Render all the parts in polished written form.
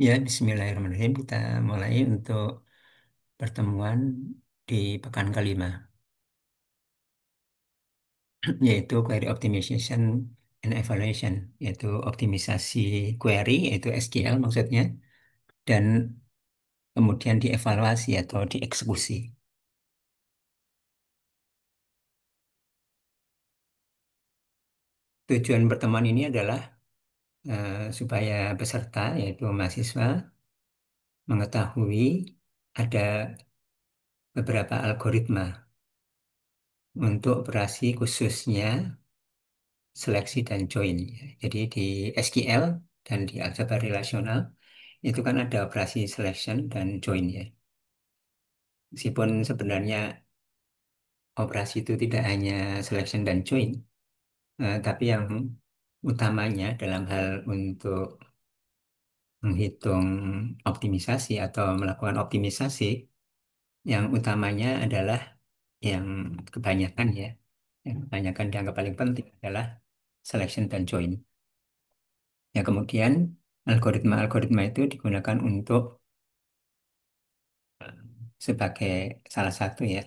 Ya, Bismillahirrahmanirrahim. Kita mulai untuk pertemuan di pekan kelima, yaitu Query Optimization and Evaluation, yaitu optimisasi query, yaitu SQL maksudnya, dan kemudian dievaluasi atau dieksekusi. Tujuan pertemuan ini adalah supaya peserta, yaitu mahasiswa, mengetahui ada beberapa algoritma untuk operasi khususnya seleksi dan join. Jadi di SQL dan di aljabar relasional itu kan ada operasi selection dan join ya. Meskipun sebenarnya operasi itu tidak hanya selection dan join, tapi yang utamanya dalam hal untuk menghitung optimisasi atau melakukan optimisasi, yang utamanya adalah yang kebanyakan ya, yang kebanyakan dianggap paling penting adalah selection dan join. Ya, kemudian algoritma-algoritma itu digunakan untuk eh, sebagai salah satu ya,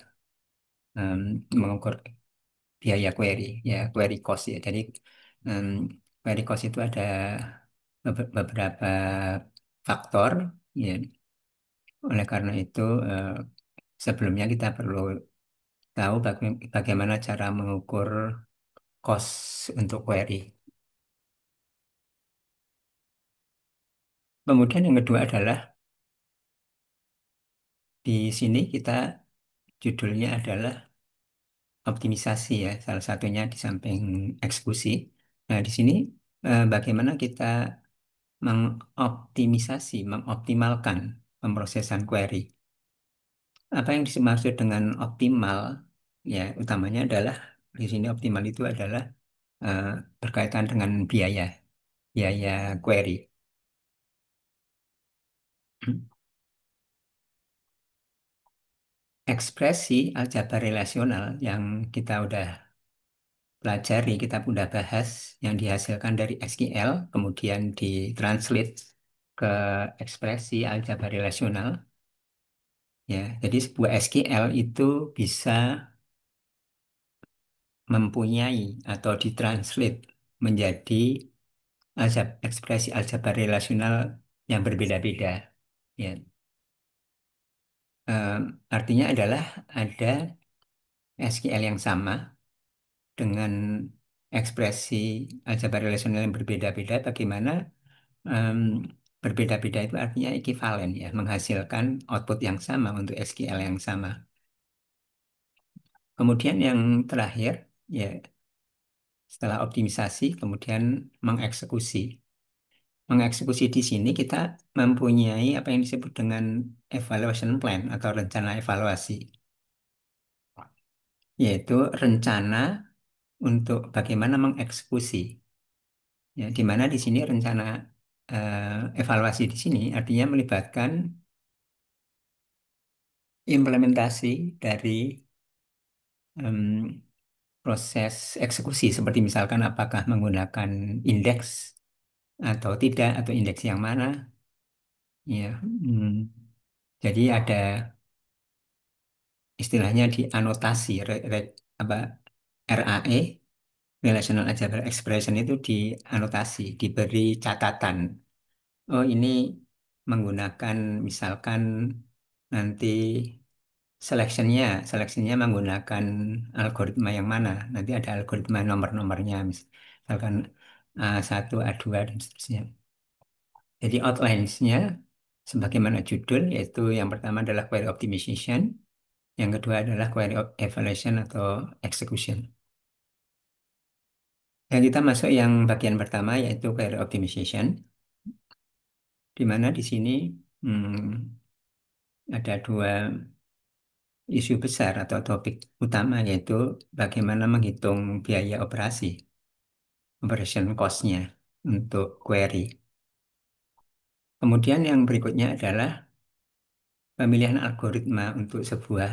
mengukur biaya query, ya query cost ya. Jadi em, query cost itu ada beberapa faktor ya. Oleh karena itu sebelumnya kita perlu tahu bagaimana cara mengukur cost untuk query. Kemudian yang kedua adalah di sini kita judulnya adalah optimisasi ya, salah satunya di samping eksekusi. Nah, di sini bagaimana kita mengoptimalkan pemrosesan query. Apa yang dimaksud dengan optimal? Ya, utamanya adalah di sini optimal itu adalah eh, berkaitan dengan biaya query. Ekspresi aljabar relasional yang kita udah pelajari, kita udah bahas, yang dihasilkan dari SQL, kemudian ditranslate ke ekspresi aljabar relasional. Ya, jadi sebuah SQL itu bisa mempunyai atau ditranslate menjadi ekspresi aljabar relasional yang berbeda-beda. Ya, artinya adalah ada SQL yang sama dengan ekspresi aljabar relasional yang berbeda-beda. Bagaimana em, berbeda-beda itu artinya ekivalen ya, menghasilkan output yang sama untuk SQL yang sama. Kemudian yang terakhir ya, setelah optimisasi, kemudian mengeksekusi. Mengeksekusi di sini kita mempunyai apa yang disebut dengan evaluation plan atau rencana evaluasi, yaitu rencana untuk bagaimana mengeksekusi. Ya, di mana di sini rencana evaluasi di sini artinya melibatkan implementasi dari em, proses eksekusi, seperti misalkan apakah menggunakan indeks atau tidak, atau indeks yang mana. Ya, jadi ada istilahnya di anotasi apa RAE, Relational Algebra Expression, itu dianotasi, diberi catatan. Oh, ini menggunakan misalkan nanti seleksinya menggunakan algoritma yang mana. Nanti ada algoritma nomor-nomornya, misalkan A1, A2, dan seterusnya. Jadi outlines-nya sebagaimana judul, yaitu yang pertama adalah query optimization, yang kedua adalah query evaluation atau execution. Dan kita masuk yang bagian pertama, yaitu query optimization, di mana di sini ada dua isu besar atau topik utama, yaitu bagaimana menghitung biaya operasi, operation cost-nya untuk query. Kemudian yang berikutnya adalah pemilihan algoritma untuk sebuah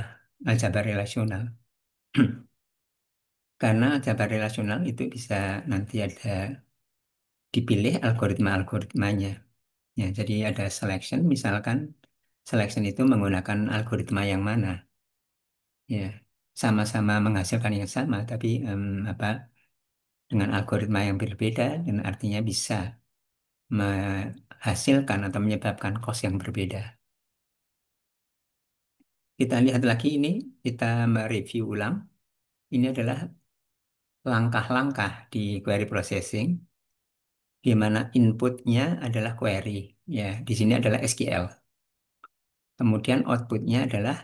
aljabar relasional. Karena aljabar relasional itu bisa nanti ada dipilih algoritma-algoritmanya. Ya, jadi ada selection, misalkan selection itu menggunakan algoritma yang mana? Ya, sama-sama menghasilkan yang sama, tapi apa dengan algoritma yang berbeda dan artinya bisa menghasilkan atau menyebabkan cost yang berbeda. Kita lihat lagi ini, kita mereview ulang. Ini adalah langkah-langkah di query processing, di mana inputnya adalah query. Ya, di sini adalah SQL. Kemudian outputnya adalah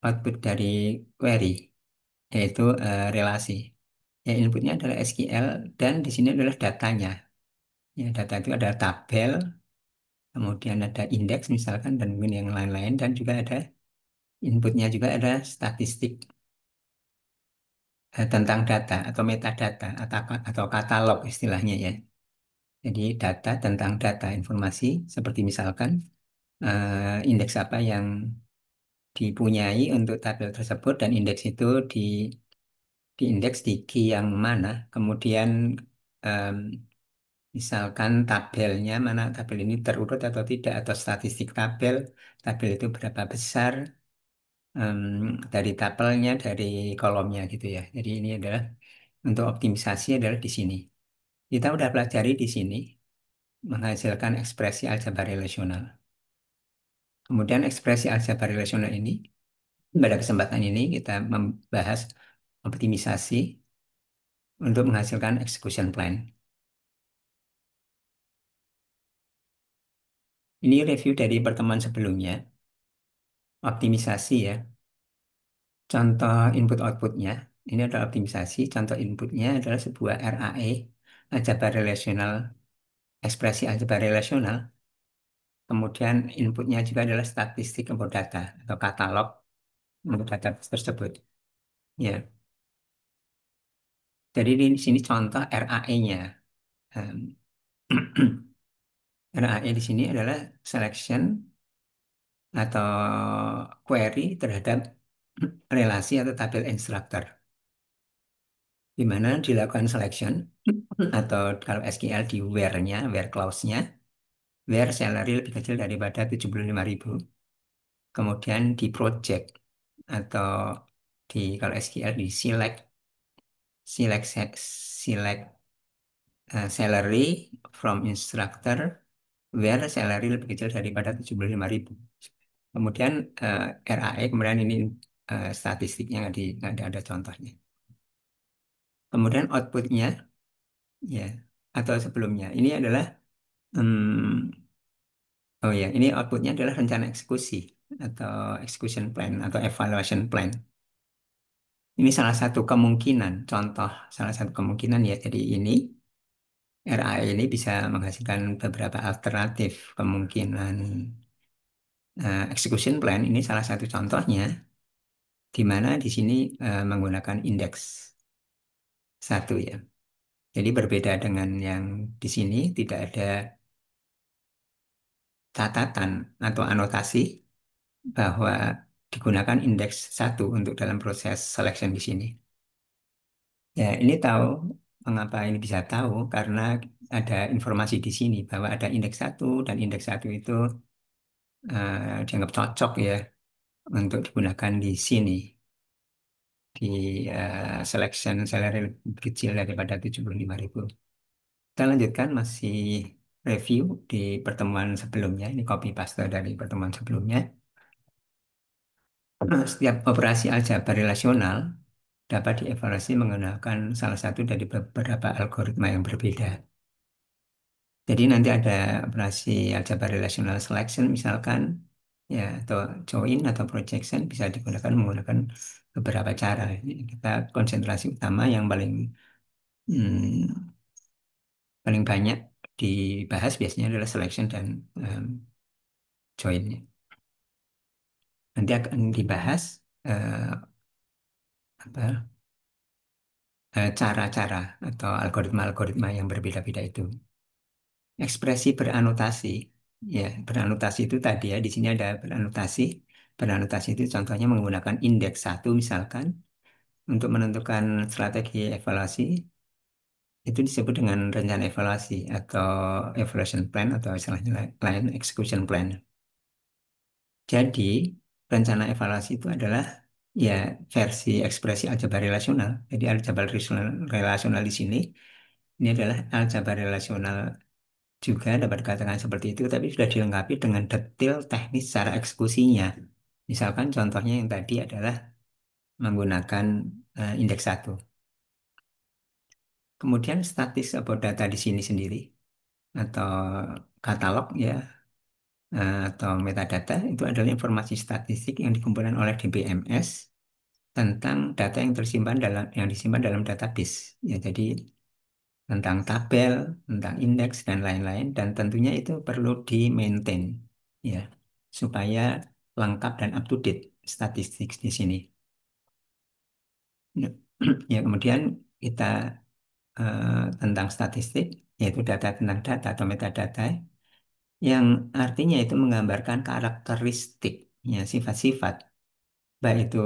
output dari query, yaitu relasi. Ya, inputnya adalah SQL dan di sini adalah datanya. Ya, data itu ada tabel, kemudian ada indeks misalkan dan mungkin yang lain-lain dan juga ada inputnya juga ada statistik tentang data atau metadata atau katalog istilahnya ya. Jadi data tentang data informasi seperti misalkan indeks apa yang dipunyai untuk tabel tersebut dan indeks itu diindeks di key yang mana, kemudian em, misalkan tabelnya mana tabel ini terurut atau tidak atau statistik tabel itu berapa besar em, dari tabelnya dari kolomnya gitu ya. Jadi ini adalah untuk optimisasi adalah di sini. Kita udah pelajari di sini menghasilkan ekspresi aljabar relasional. Kemudian ekspresi aljabar relasional ini pada kesempatan ini kita membahas optimisasi untuk menghasilkan execution plan. Ini review dari pertemuan sebelumnya, optimisasi ya. Contoh input outputnya, ini adalah optimisasi. Contoh inputnya adalah sebuah RAE, aljabar relasional, ekspresi aljabar relasional. Kemudian inputnya juga adalah statistik untuk data atau katalog untuk data tersebut. Ya, jadi di sini contoh RAE-nya. RAE di sini adalah selection atau query terhadap relasi atau tabel instructor, di mana dilakukan selection atau kalau SQL di where-nya, where clause-nya, where salary lebih kecil daripada 75.000. Kemudian di project atau di kalau SQL di select, select salary from instructor where salary lebih kecil daripada 75.000. Kemudian RAE, kemudian ini statistiknya nggak ada contohnya. Kemudian outputnya, ya, atau sebelumnya, ini adalah, oh ya, ini outputnya adalah rencana eksekusi atau execution plan atau evaluation plan. Ini salah satu kemungkinan, contoh salah satu kemungkinan ya. Jadi ini RAE ini bisa menghasilkan beberapa alternatif kemungkinan execution plan. Ini salah satu contohnya, di mana di sini menggunakan indeks satu ya. Jadi berbeda dengan yang di sini, tidak ada catatan atau anotasi bahwa digunakan indeks satu untuk dalam proses selection di sini. Ya, ini tahu mengapa ini bisa tahu karena ada informasi di sini bahwa ada indeks satu dan indeks satu itu dianggap cocok ya untuk digunakan di sini di selection salary lebih kecil daripada 75.000. Kita lanjutkan masih review di pertemuan sebelumnya. Ini copy paste dari pertemuan sebelumnya. Setiap operasi aljabar relasional dapat dievaluasi menggunakan salah satu dari beberapa algoritma yang berbeda. Jadi nanti ada operasi aljabar relational selection misalkan, ya, atau join atau projection bisa digunakan menggunakan beberapa cara. Kita konsentrasi utama yang hmm, paling banyak dibahas biasanya adalah selection dan join. Nanti akan dibahas eh, apa cara-cara atau algoritma-algoritma yang berbeda-beda itu. Ekspresi beranotasi, ya, beranotasi itu tadi ya, di sini ada beranotasi. Beranotasi itu contohnya menggunakan indeks satu misalkan untuk menentukan strategi evaluasi. itu disebut dengan rencana evaluasi atau evaluation plan atau istilahnya lain execution plan. Jadi, rencana evaluasi itu adalah ya versi ekspresi aljabar relasional. Jadi aljabar relasional di sini ini adalah aljabar relasional juga dapat dikatakan seperti itu, tapi sudah dilengkapi dengan detail teknis cara eksekusinya. Misalkan contohnya yang tadi adalah menggunakan indeks satu. Kemudian statis about data di sini sendiri atau katalog ya atau metadata itu adalah informasi statistik yang dikumpulkan oleh DBMS tentang data yang tersimpan yang disimpan dalam database. Ya, jadi tentang tabel, tentang indeks dan lain-lain dan tentunya itu perlu di-maintain ya supaya lengkap dan up to date statistik di sini. Ya, ya, kemudian kita tentang statistik yaitu data tentang data atau metadata yang artinya itu menggambarkan karakteristik ya sifat-sifat baik itu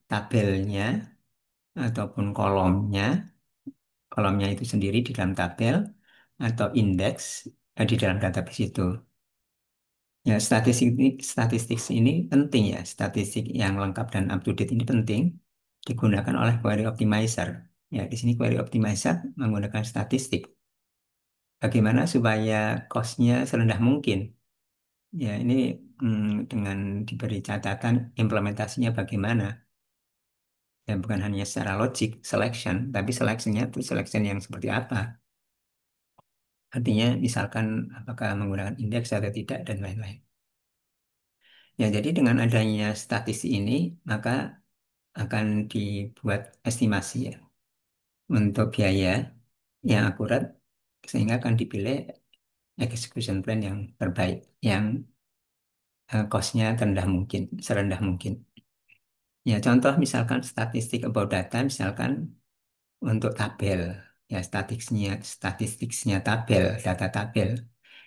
tabelnya ataupun kolomnya itu sendiri di dalam tabel atau indeks di dalam database itu. Ya, statistik ini penting ya. Statistik yang lengkap dan up to date ini penting digunakan oleh query optimizer. Ya, di sini query optimizer menggunakan statistik. Bagaimana supaya cost-nya serendah mungkin? Ya, ini dengan diberi catatan implementasinya bagaimana. Dan bukan hanya secara logik selection, tapi seleksinya itu selection yang seperti apa. Artinya misalkan apakah menggunakan indeks atau tidak dan lain-lain. Ya, jadi dengan adanya statistik ini, maka akan dibuat estimasi ya untuk biaya yang akurat sehingga akan dipilih execution plan yang terbaik, yang cost-nya terendah mungkin, serendah mungkin. Ya, contoh misalkan statistik about data, misalkan untuk tabel, ya statistiknya tabel, data tabel.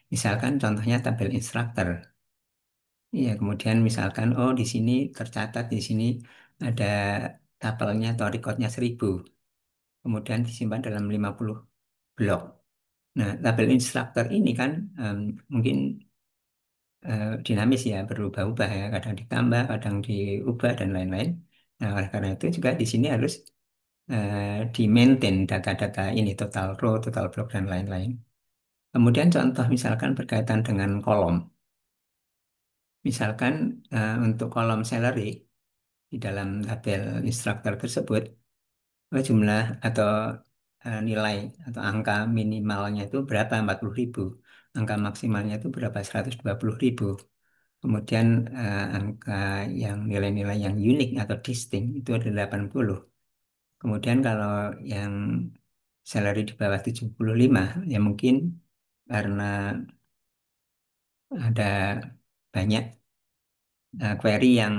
Misalkan contohnya tabel instructor. Ya, kemudian misalkan, oh di sini tercatat di sini ada tabelnya atau recordnya 1000. Kemudian disimpan dalam 50 blok. Nah, tabel instructor ini kan mungkin dinamis ya, berubah-ubah ya, kadang ditambah, kadang diubah dan lain-lain. Nah, oleh karena itu juga di sini harus eh, di-maintain data-data ini, total row, total block, dan lain-lain. Kemudian contoh misalkan berkaitan dengan kolom. Misalkan untuk kolom salary di dalam tabel instructor tersebut, jumlah atau nilai atau angka minimalnya itu berapa? 40.000. Angka maksimalnya itu berapa? 120.000. Kemudian angka yang nilai-nilai yang unik atau distinct itu ada 80. Kemudian kalau yang salary di bawah 75 ya mungkin karena ada banyak query yang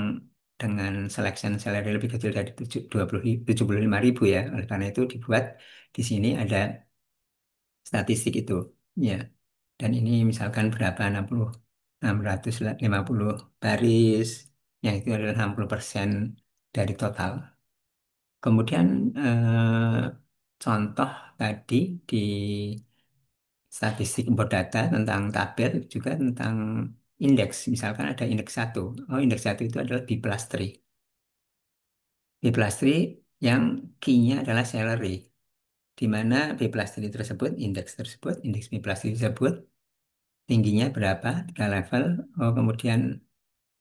dengan selection salary lebih kecil dari 75.000 ya. Oleh karena itu dibuat di sini ada statistik itu. Ya. Dan ini misalkan berapa 650 baris yang itu adalah 60% dari total. Kemudian contoh tadi di statistik import data tentang tabel juga tentang indeks. Misalkan ada indeks satu. Oh, indeks satu itu adalah B plus 3. B plus 3 yang key-nya adalah salary. Di mana B plus 3 tersebut, indeks B plus 3 tersebut, tingginya berapa, 3 level. Oh, kemudian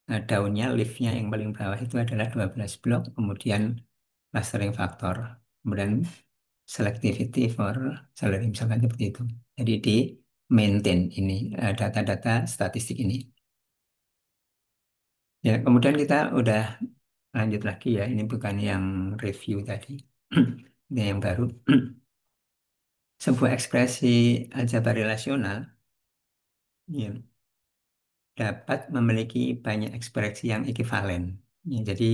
daunnya, leaf-nya yang paling bawah itu adalah 12 blok. Kemudian clustering factor. Kemudian selectivity for salary, misalkan seperti itu. Jadi di maintain ini data-data statistik ini. Ya, kemudian kita udah lanjut lagi ya. Ini bukan yang review tadi. Ini yang baru. Sebuah ekspresi aljabar relasional ya, dapat memiliki banyak ekspresi yang ekivalen. Ya, jadi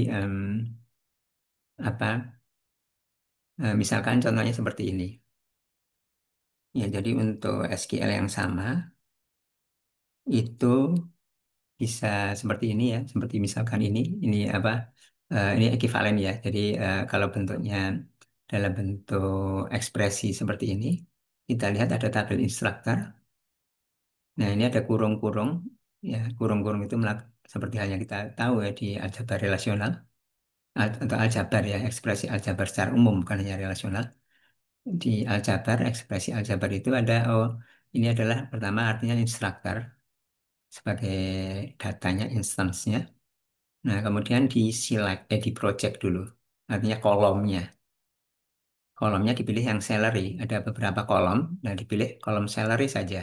misalkan contohnya seperti ini. Ya, jadi untuk SQL yang sama itu bisa seperti ini ya, seperti misalkan ini apa? Ini ekivalen ya. Jadi kalau bentuknya dalam bentuk ekspresi seperti ini. Kita lihat ada tabel instruktur. Nah, ini ada kurung-kurung. Ya, kurung-kurung itu seperti halnya kita tahu ya di aljabar relasional atau aljabar ya, ekspresi aljabar secara umum bukan hanya relasional. Di aljabar, ekspresi aljabar itu ada, oh, ini adalah pertama artinya instruktur sebagai datanya, instansinya. Nah, kemudian di select, di project dulu. Artinya kolomnya. Kolomnya dipilih yang salary. Ada beberapa kolom. Nah, dipilih kolom salary saja.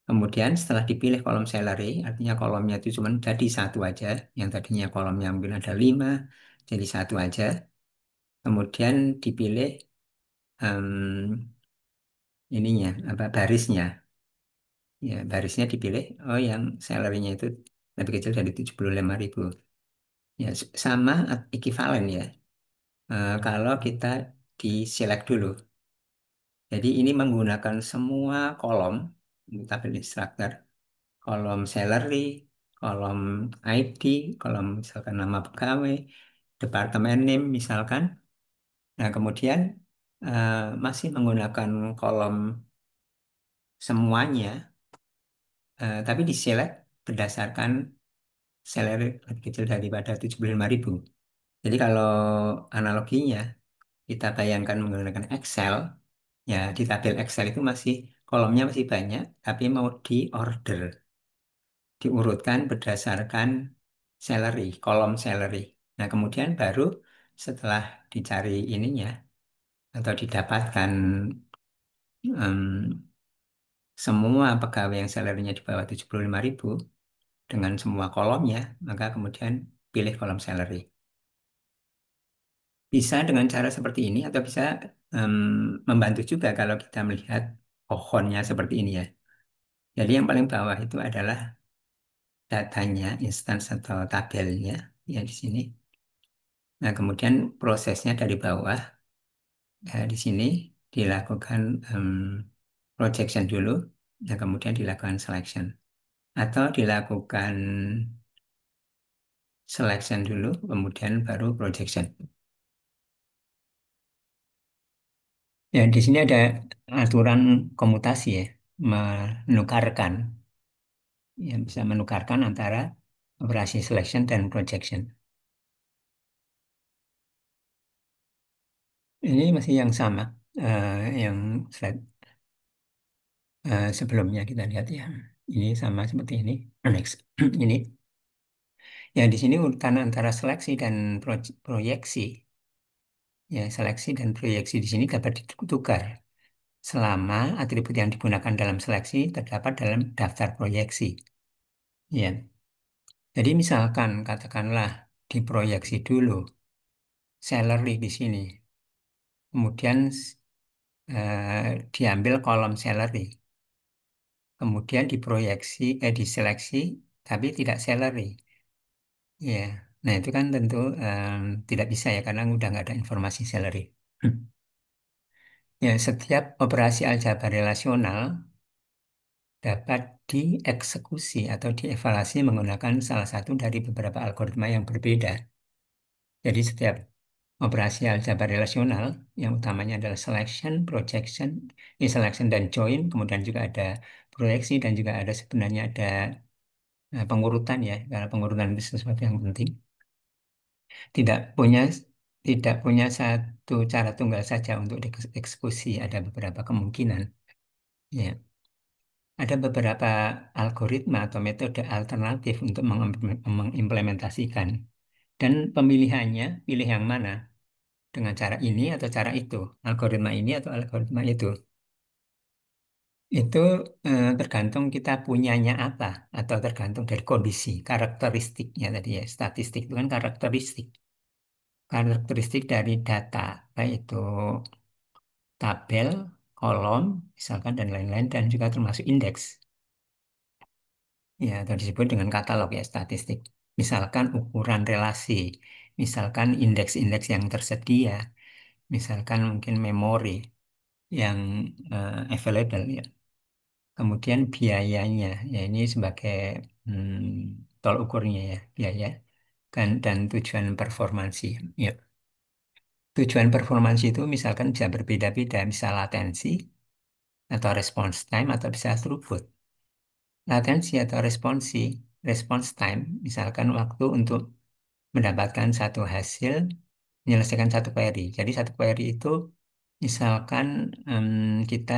Kemudian setelah dipilih kolom salary, artinya kolomnya itu cuma jadi satu aja. Yang tadinya kolomnya mungkin ada 5, jadi satu aja. Kemudian dipilih em, ininya, apa barisnya. Ya, barisnya dipilih, oh yang salary-nya itu lebih kecil dari 75.000. Ya, sama ekivalen ya. Kalau kita di select dulu. Jadi ini menggunakan semua kolom di tabel instruktur, kolom salary, kolom ID, kolom misalkan nama pegawai, departemen name misalkan. Nah, kemudian eh, masih menggunakan kolom semuanya, tapi di select berdasarkan salary lebih kecil daripada 75.000. Jadi kalau analoginya kita bayangkan menggunakan Excel, ya di tabel Excel itu masih kolomnya masih banyak, tapi mau diorder, diurutkan berdasarkan salary, kolom salary. Nah, kemudian baru setelah dicari ininya atau didapatkan em, semua pegawai yang salary-nya di bawah 75.000 dengan semua kolomnya, maka kemudian pilih kolom salary. Bisa dengan cara seperti ini atau bisa em, membantu juga kalau kita melihat pohonnya seperti ini ya. Jadi yang paling bawah itu adalah datanya, instance atau tabelnya ya di sini. Nah, kemudian prosesnya dari bawah ya, di sini dilakukan projection dulu, nah kemudian dilakukan selection atau dilakukan selection dulu, kemudian baru projection. Ya, di sini ada aturan komutasi ya, menukarkan, ya bisa menukarkan antara operasi selection dan projection. Ini masih yang sama, yang slide sebelumnya kita lihat ya. Ini sama seperti ini. Next, ini ya di sini urutan antara seleksi dan proyeksi. Ya, seleksi dan proyeksi di sini dapat ditukar selama atribut yang digunakan dalam seleksi terdapat dalam daftar proyeksi. Ya, jadi misalkan katakanlah diproyeksi dulu salary di sini, kemudian diambil kolom salary, kemudian diseleksi tapi tidak salary. Ya, nah itu kan tentu tidak bisa ya karena udah nggak ada informasi salary. Ya, setiap operasi aljabar relasional dapat dieksekusi atau dievaluasi menggunakan salah satu dari beberapa algoritma yang berbeda. Jadi setiap operasi aljabar relasional yang utamanya adalah selection, projection, selection dan join, kemudian juga ada proyeksi dan juga ada sebenarnya ada pengurutan ya, karena pengurutan itu sesuatu yang penting. Tidak punya tidak punya satu cara tunggal saja untuk dieksekusi, ada beberapa kemungkinan. Ya. Ada beberapa algoritma atau metode alternatif untuk mengimplementasikan. Dan pemilihannya, pilih yang mana? Dengan cara ini atau cara itu? Algoritma ini atau algoritma itu? Itu tergantung kita punyanya apa, atau tergantung dari kondisi, karakteristiknya tadi ya. Statistik itu kan karakteristik. Karakteristik dari data, baik itu tabel, kolom, misalkan, dan lain-lain, dan juga termasuk indeks. Ya, atau disebut dengan katalog ya statistik. Misalkan ukuran relasi, misalkan indeks-indeks yang tersedia, misalkan mungkin memori yang available ya. Kemudian biayanya, ya ini sebagai tol ukurnya ya biaya kan dan tujuan performansi. Ya. Tujuan performansi itu misalkan bisa berbeda-beda, misal latensi atau response time atau bisa throughput. Latensi atau response time, misalkan waktu untuk mendapatkan satu hasil, menyelesaikan satu query. Jadi satu query itu misalkan kita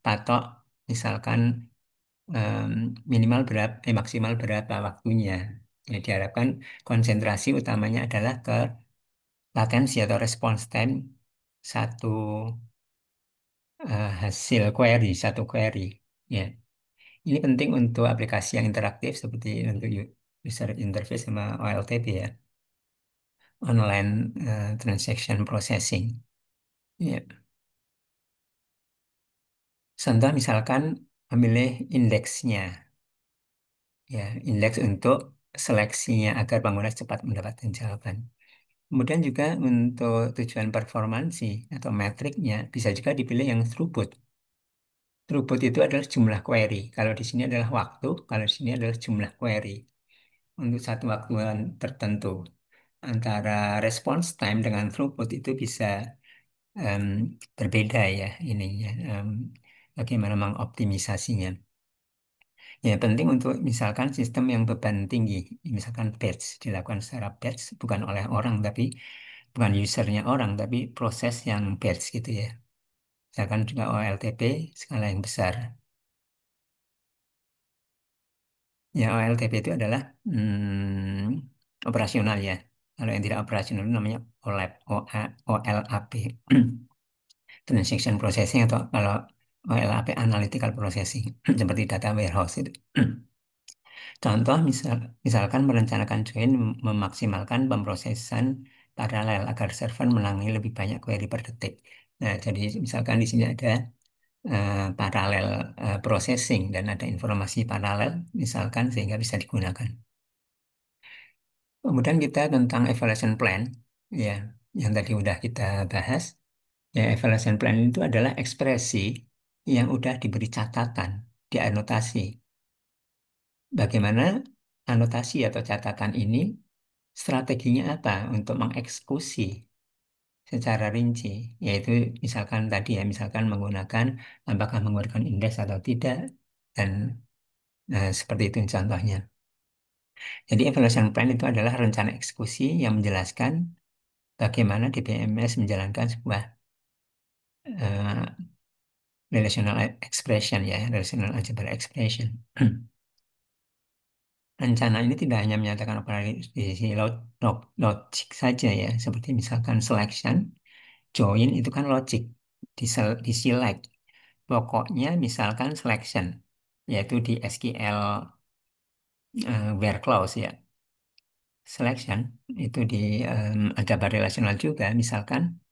patok, misalkan em, minimal berapa, maksimal berapa waktunya. Ya, diharapkan konsentrasi utamanya adalah ke latensi atau response time satu hasil query, satu query. Ya, ini penting untuk aplikasi yang interaktif seperti untuk user interface sama OLTP ya, online transaction processing. Ya, contoh misalkan memilih indeksnya, ya, indeks untuk seleksinya agar pengguna cepat mendapatkan jawaban. Kemudian juga untuk tujuan performansi atau metriknya bisa juga dipilih yang throughput. Throughput itu adalah jumlah query. Kalau di sini adalah waktu, kalau di sini adalah jumlah query untuk satu waktu tertentu. Antara response time dengan throughput itu bisa em, berbeda ya ininya. Bagaimana mengoptimisasinya. Ya, penting untuk misalkan sistem yang beban tinggi, misalkan batch, dilakukan secara batch, bukan oleh orang, tapi bukan usernya orang, tapi proses yang batch gitu ya. Misalkan juga OLTP skala yang besar. Ya, OLTP itu adalah operasional ya. Kalau yang tidak operasional itu namanya OLAP, OLAP, Transaction Processing atau kalau OLAP Analytical Processing, seperti data warehouse itu. Contoh misalkan merencanakan join memaksimalkan pemrosesan paralel agar server menangani lebih banyak query per detik. Nah, jadi misalkan di sini ada paralel processing dan ada informasi paralel misalkan sehingga bisa digunakan. Kemudian kita tentang evaluation plan ya yang tadi udah kita bahas. Ya, evaluation plan itu adalah ekspresi yang udah diberi catatan, dianotasi. Bagaimana anotasi atau catatan ini strateginya apa untuk mengeksekusi secara rinci, yaitu misalkan tadi ya, misalkan menggunakan apakah menggunakan indeks atau tidak, dan seperti itu contohnya. Jadi evaluation plan itu adalah rencana eksekusi yang menjelaskan bagaimana DBMS menjalankan sebuah eh, relational expression ya, relational algebra expression. Rencana ini tidak hanya menyatakan operasi logik saja ya, seperti misalkan selection, join itu kan logik, diselect. Pokoknya misalkan selection, yaitu di SQL where clause ya. Selection itu di ada relasional juga, misalkan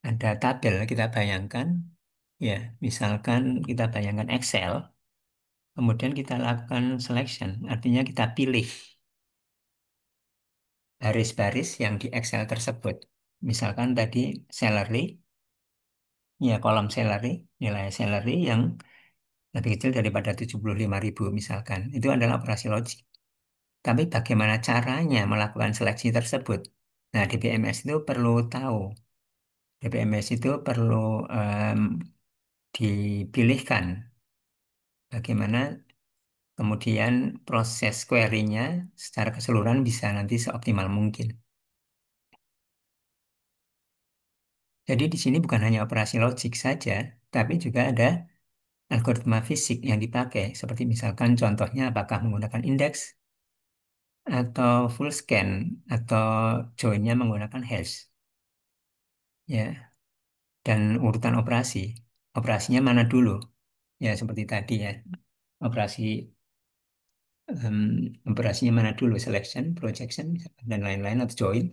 ada tabel kita bayangkan, ya, misalkan kita bayangkan Excel, kemudian kita lakukan selection, artinya kita pilih baris-baris yang di Excel tersebut. Misalkan tadi salary, ya kolom salary, nilai salary yang lebih kecil daripada 75.000 misalkan. Itu adalah operasi logik. Tapi bagaimana caranya melakukan seleksi tersebut? Nah, DBMS itu perlu tahu. DBMS itu perlu em, dipilihkan bagaimana kemudian proses query-nya secara keseluruhan bisa nanti seoptimal mungkin. Jadi di sini bukan hanya operasi logik saja, tapi juga ada algoritma fisik yang dipakai, seperti misalkan contohnya apakah menggunakan indeks atau full scan atau join-nya menggunakan hash, ya, dan urutan operasi. Operasinya mana dulu? Ya seperti tadi ya, operasi em, operasinya mana dulu? Selection, projection, dan lain-lain atau join.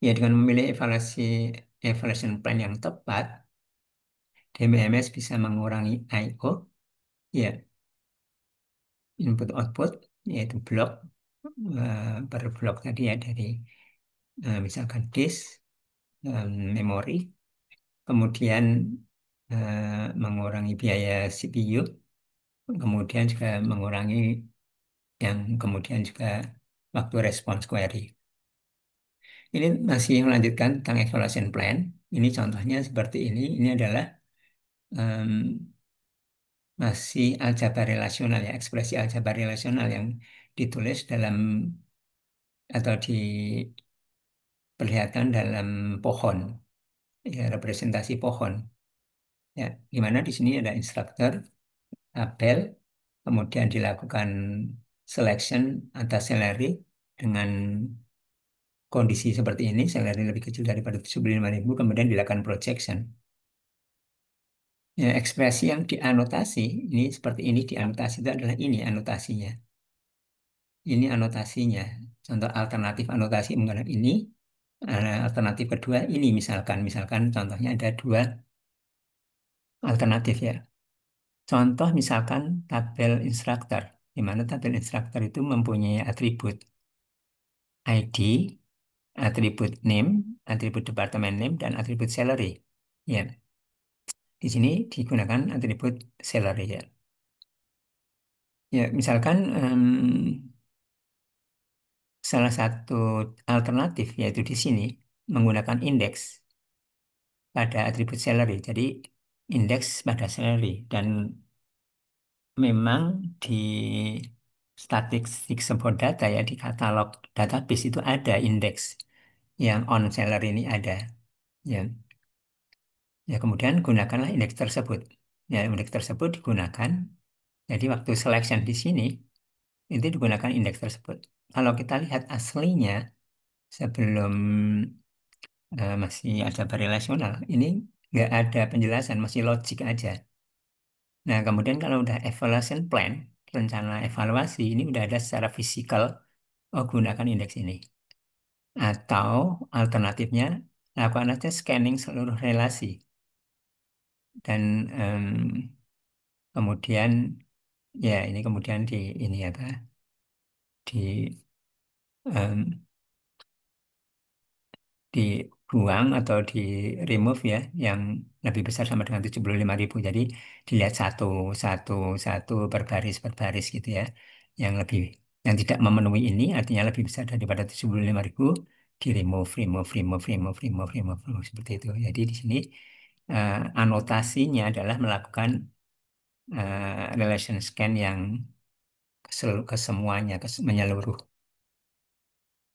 Ya dengan memilih evaluation plan yang tepat, DBMS bisa mengurangi I/O, ya, input output, yaitu blok per blok tadi ya dari misalkan disk, memori, kemudian mengurangi biaya CPU, kemudian juga mengurangi yang kemudian juga waktu respons query. Ini masih melanjutkan tentang evaluation plan. Ini contohnya seperti ini. Ini adalah em, masih aljabar relasional ya, ekspresi aljabar relasional yang ditulis dalam atau diperlihatkan dalam pohon, ya, representasi pohon. Ya, di mana di sini ada instruktur, tabel, kemudian dilakukan selection atas salary dengan kondisi seperti ini, salary lebih kecil daripada 75.000, kemudian dilakukan projection. Ya, ekspresi yang dianotasi, ini seperti ini dianotasi itu adalah ini anotasinya. Ini anotasinya. Contoh alternatif anotasi menggunakan ini. Alternatif kedua ini misalkan contohnya ada dua alternatif ya. Contoh misalkan tabel instruktur, di mana tabel instruktur itu mempunyai atribut ID, atribut name, atribut departemen name, dan atribut salary. Ya, di sini digunakan atribut salary ya. Ya, misalkan salah satu alternatif yaitu di sini menggunakan indeks pada atribut salary. Jadi indeks pada salary dan memang di statistik sebuah data ya di katalog database itu ada indeks yang on salary ini ada. Ya, ya kemudian gunakanlah indeks tersebut. Ya, indeks tersebut digunakan. Jadi waktu selection di sini itu digunakan indeks tersebut. Kalau kita lihat aslinya sebelum masih ada relasional, ini nggak ada penjelasan, masih logik aja. Nah, kemudian kalau udah evaluation plan, rencana evaluasi, ini udah ada secara fisikal, oh gunakan indeks ini. Atau alternatifnya, lakukan aja scanning seluruh relasi. Dan kemudian, ya ini kemudian ini apa, di em, dibuang atau di remove ya yang lebih besar sama dengan 75.000. Jadi dilihat satu satu satu berbaris gitu ya. Yang lebih yang tidak memenuhi ini artinya lebih besar daripada 75.000, di remove remove remove remove remove remove, remove seperti itu. Jadi di sini anotasinya adalah melakukan relation scan yang ke semuanya, menyeluruh.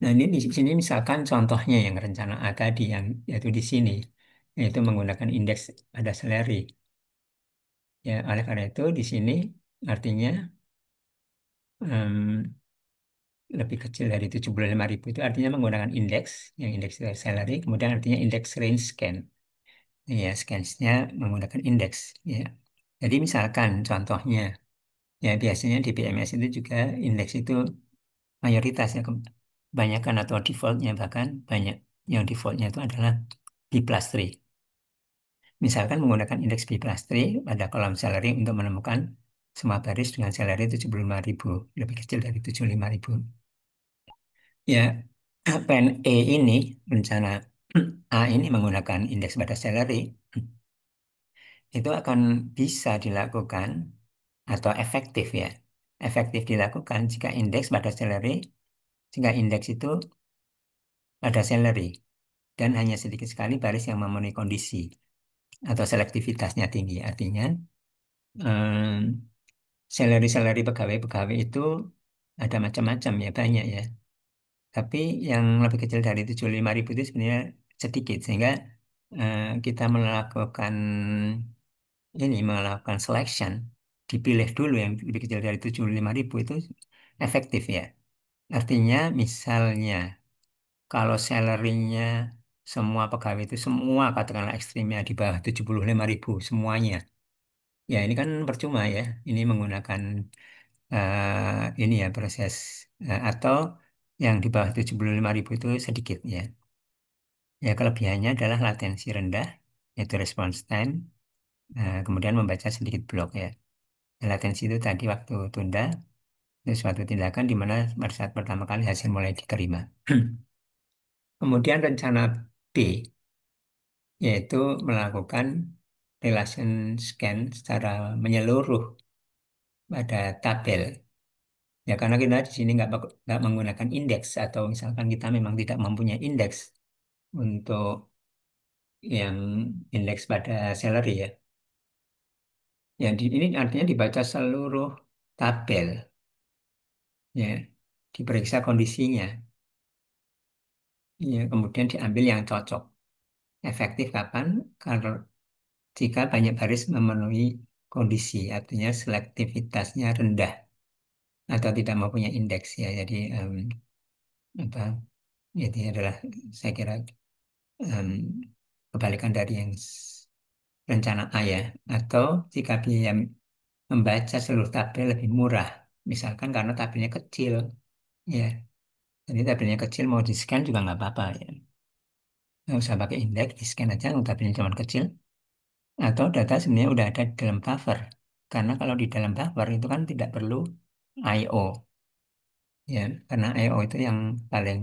Nah, ini di sini misalkan contohnya yang rencana A tadi yang yaitu di sini yaitu menggunakan indeks pada salary. Ya, oleh karena itu di sini artinya em, lebih kecil dari 75.000 itu artinya menggunakan indeks yang indeks dari salary, kemudian artinya indeks range scan. Ya, scansnya menggunakan indeks. Ya. Jadi misalkan contohnya ya biasanya di PMS itu juga indeks itu mayoritas ya kebanyakan atau defaultnya bahkan banyak yang defaultnya itu adalah B plus 3. Misalkan menggunakan indeks B plus 3 pada kolom salary untuk menemukan semua baris dengan salary 75.000, lebih kecil dari 75.000. Ya, plan E ini, rencana A ini menggunakan indeks pada salary, itu akan bisa dilakukan atau efektif ya. Efektif dilakukan jika indeks pada salary, jika indeks itu pada salary dan hanya sedikit sekali baris yang memenuhi kondisi atau selektivitasnya tinggi. Artinya, salary-salary pegawai-pegawai itu ada macam-macam ya, banyak ya. Tapi yang lebih kecil dari 75.000 itu sebenarnya sedikit. Sehingga kita melakukan selection, dipilih dulu yang lebih kecil dari 75.000 itu efektif ya. Artinya misalnya kalau salary-nya semua pegawai itu semua katakanlah ekstrimnya di bawah 75.000 semuanya. Ya ini kan percuma ya. Ini menggunakan ini ya proses atau yang di bawah 75.000 itu sedikit ya. Ya kelebihannya adalah latensi rendah, yaitu response time, kemudian membaca sedikit blok ya. Latensi itu tadi waktu tunda, itu suatu tindakan di mana pada saat pertama kali hasil mulai diterima. Kemudian rencana B, yaitu melakukan relation scan secara menyeluruh pada tabel. Ya karena kita di sini nggak menggunakan indeks atau misalkan kita memang tidak mempunyai indeks untuk yang indeks pada salary ya. Ya ini artinya dibaca seluruh tabel ya, diperiksa kondisinya. Ya, kemudian diambil yang cocok. Efektif kapan? Kalau jika banyak baris memenuhi kondisi, artinya selektivitasnya rendah atau tidak mempunyai indeks ya. Jadi apa? Jadi adalah saya kira em, kebalikan dari yang rencana A ya. Atau jika biaya membaca seluruh tabel lebih murah, misalkan karena tabelnya kecil, ya. Jadi tabelnya kecil mau di scan juga nggak apa-apa ya. Nggak usah pakai indeks, di scan aja, tabelnya cuma kecil. Atau data sebenarnya udah ada di dalam buffer. Karena kalau di dalam buffer itu kan tidak perlu I/O. Ya, karena I/O itu yang paling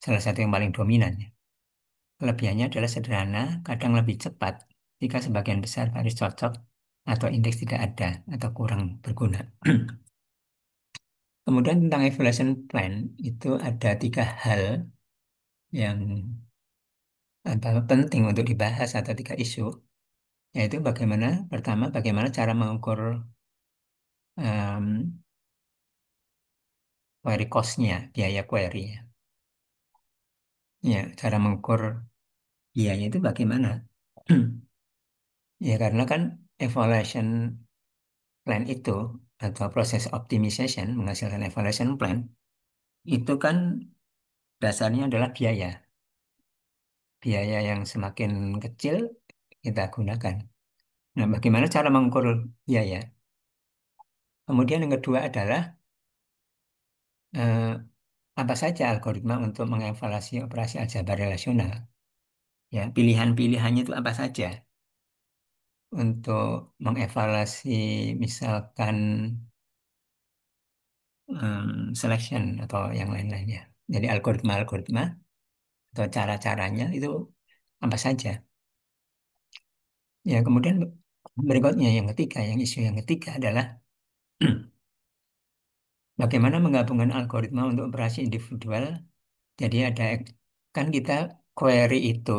salah satu yang paling dominan. Ya. Kelebihannya adalah sederhana, kadang lebih cepat jika sebagian besar baris cocok atau indeks tidak ada atau kurang berguna. Kemudian tentang evaluation plan itu ada tiga hal yang penting untuk dibahas atau tiga isu, yaitu bagaimana pertama bagaimana cara mengukur em, query cost-nya, biaya query. Ya, cara mengukur biaya itu bagaimana? Ya, karena kan evaluation plan itu atau proses optimization menghasilkan evaluation plan itu kan dasarnya adalah biaya. Biaya yang semakin kecil kita gunakan. Nah, bagaimana cara mengukur biaya? Kemudian yang kedua adalah eh, apa saja algoritma untuk mengevaluasi operasi aljabar relasional. Ya, pilihan-pilihannya itu apa saja untuk mengevaluasi misalkan selection atau yang lain-lainnya. Jadi algoritma-algoritma atau cara-caranya itu apa saja. Ya, kemudian berikutnya yang ketiga, yang isu yang ketiga adalah bagaimana menggabungkan algoritma untuk operasi individual. Jadi ada kan kita query itu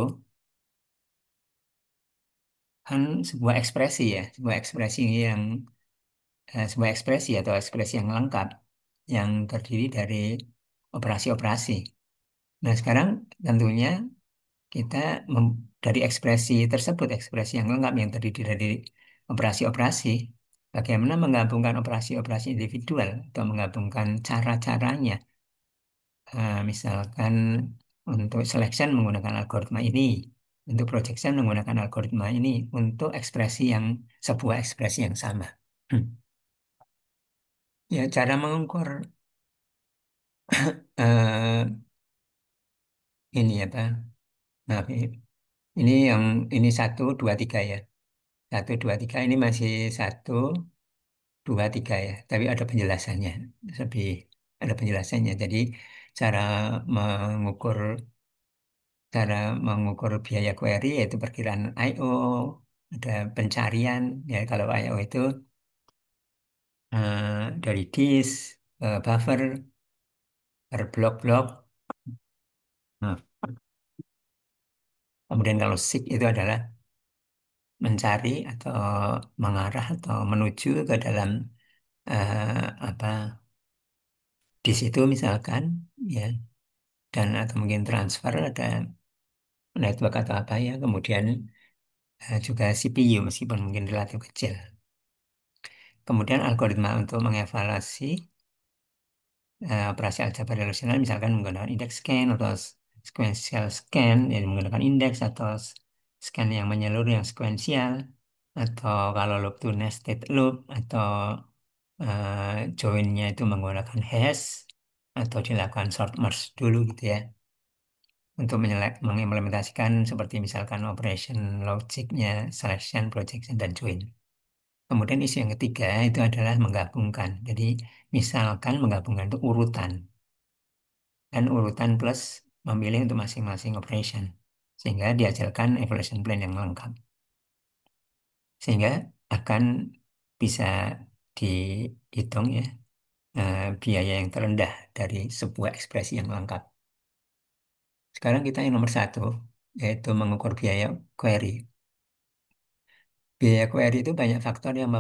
kan sebuah ekspresi ya, sebuah ekspresi atau ekspresi yang lengkap yang terdiri dari operasi-operasi. Nah, sekarang tentunya kita dari ekspresi tersebut, ekspresi yang lengkap yang terdiri dari operasi-operasi, bagaimana menggabungkan operasi-operasi individual atau menggabungkan cara-caranya. Misalkan untuk selection menggunakan algoritma ini, untuk projection menggunakan algoritma ini, untuk sebuah ekspresi yang sama. Ya, cara mengukur eh, ini apa? Maaf, ini yang ini satu, dua, tiga ya. Satu, dua, tiga ini masih satu, dua, tiga ya. Tapi ada penjelasannya, lebih ada penjelasannya. Jadi cara mengukur cara mengukur biaya query yaitu perkiraan I/O, ada pencarian ya kalau I/O itu dari disk, buffer, per blok-blok. Nah, kemudian kalau seek itu adalah mencari atau mengarah atau menuju ke dalam apa di situ misalkan ya dan atau mungkin transfer ada network atau apa ya kemudian juga CPU meskipun mungkin relatif kecil. Kemudian algoritma untuk mengevaluasi operasi aljabar relasional misalkan menggunakan indeks scan atau sequential scan yang menggunakan indeks atau scan yang menyeluruh yang sequential atau kalau loop to nested loop atau joinnya itu menggunakan hash atau dilakukan short merge dulu gitu ya untuk mengimplementasikan seperti misalkan operation logicnya selection, projection, dan join. Kemudian isu yang ketiga itu adalah menggabungkan. Jadi misalkan menggabungkan itu urutan dan urutan plus memilih untuk masing-masing operation sehingga dihasilkan evaluation plan yang lengkap sehingga akan bisa dihitung ya biaya yang terendah dari sebuah ekspresi yang lengkap. Sekarang kita yang nomor satu, yaitu mengukur biaya query. Biaya query itu banyak faktor yang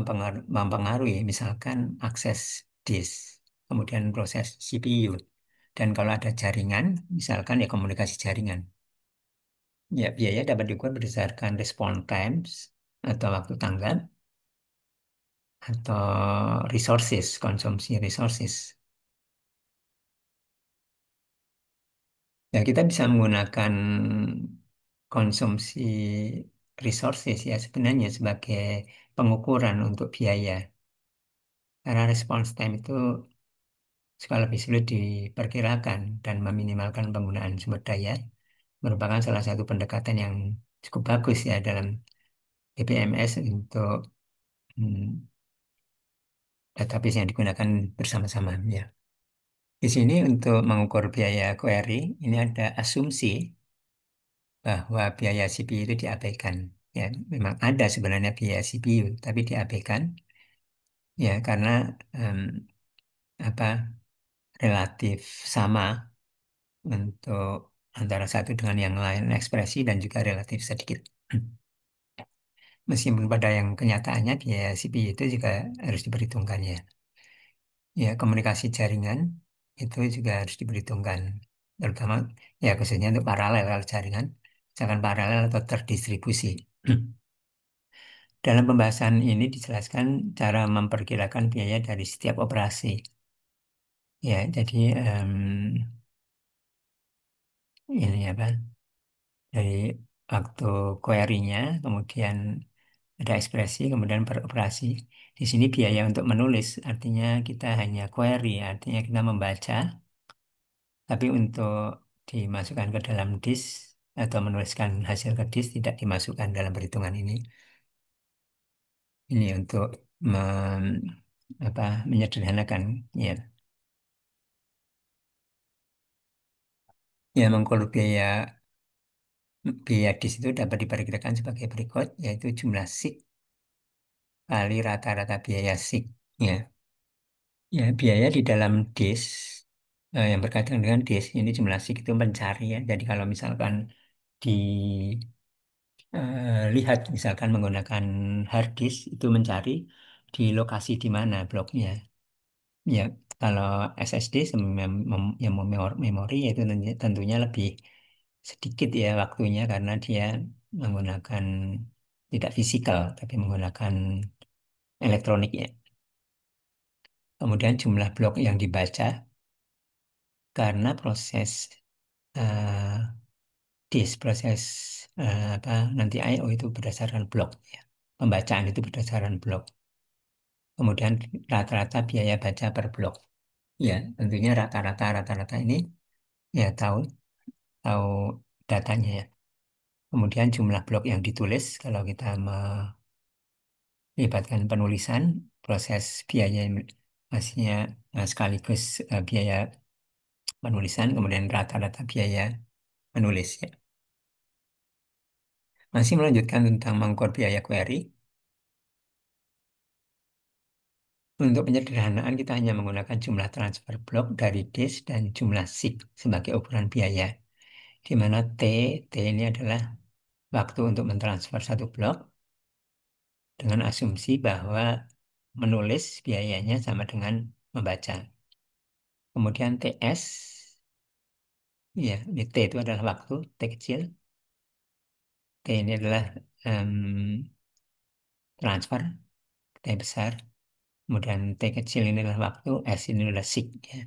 mempengaruhi, misalkan akses disk, kemudian proses CPU, dan kalau ada jaringan, misalkan ya komunikasi jaringan. Ya, biaya dapat diukur berdasarkan response times atau waktu tanggap atau resources, konsumsi resources. Ya, kita bisa menggunakan konsumsi resources ya sebenarnya sebagai pengukuran untuk biaya. Karena response time itu skala lebih sulit diperkirakan dan meminimalkan penggunaan sumber daya merupakan salah satu pendekatan yang cukup bagus ya dalam BPMS untuk hmm, database yang digunakan bersama-sama ya. Di sini untuk mengukur biaya query ini ada asumsi bahwa biaya CPU itu diabaikan. Ya, memang ada sebenarnya biaya CPU, tapi diabaikan ya karena em, apa relatif sama untuk antara satu dengan yang lain ekspresi dan juga relatif sedikit. Meskipun pada yang kenyataannya biaya CPU itu juga harus diperhitungkan ya. Ya, komunikasi jaringan itu juga harus diperhitungkan. Terutama ya khususnya untuk paralel kalau jaringan, misalkan paralel atau terdistribusi. Dalam pembahasan ini dijelaskan cara memperkirakan biaya dari setiap operasi. Ya, jadi ini apa? Dari waktu query-nya, kemudian ada ekspresi, kemudian beroperasi. Di sini biaya untuk menulis, artinya kita hanya query, artinya kita membaca, tapi untuk dimasukkan ke dalam disk atau menuliskan hasil ke disk tidak dimasukkan dalam perhitungan ini. Ini untuk menyederhanakan, ya. Ya, mengukur biaya disk itu dapat diperkirakan sebagai berikut, yaitu jumlah SIG kali rata-rata biaya SIG. Ya, ya biaya di dalam disk yang berkaitan dengan disk ini jumlah SIG itu mencari ya. Jadi kalau misalkan lihat misalkan menggunakan hard disk itu mencari di lokasi di mana bloknya. Ya, kalau SSD yang memori yaitu tentunya lebih sedikit ya waktunya karena dia menggunakan tidak fisikal tapi menggunakan elektronik ya. Kemudian jumlah blok yang dibaca karena proses eh, proses apa nanti I/O itu berdasarkan blok ya. Pembacaan itu berdasarkan blok. Kemudian rata-rata biaya baca per blok. Ya, tentunya rata-rata ini ya tahu tahu datanya ya. Kemudian jumlah blok yang ditulis kalau kita melibatkan penulisan, proses biaya masihnya sekaligus biaya penulisan, kemudian rata-rata biaya menulis ya. Masih melanjutkan tentang mengukur biaya query. Untuk penyederhanaan kita hanya menggunakan jumlah transfer blok dari disk dan jumlah SIG sebagai ukuran biaya. Di mana T ini adalah waktu untuk mentransfer satu blok dengan asumsi bahwa menulis biayanya sama dengan membaca. Kemudian TS, ya, ini T itu adalah waktu, T kecil. T ini adalah transfer, T besar. Kemudian T kecil ini adalah waktu, S ini adalah SIG. Ya.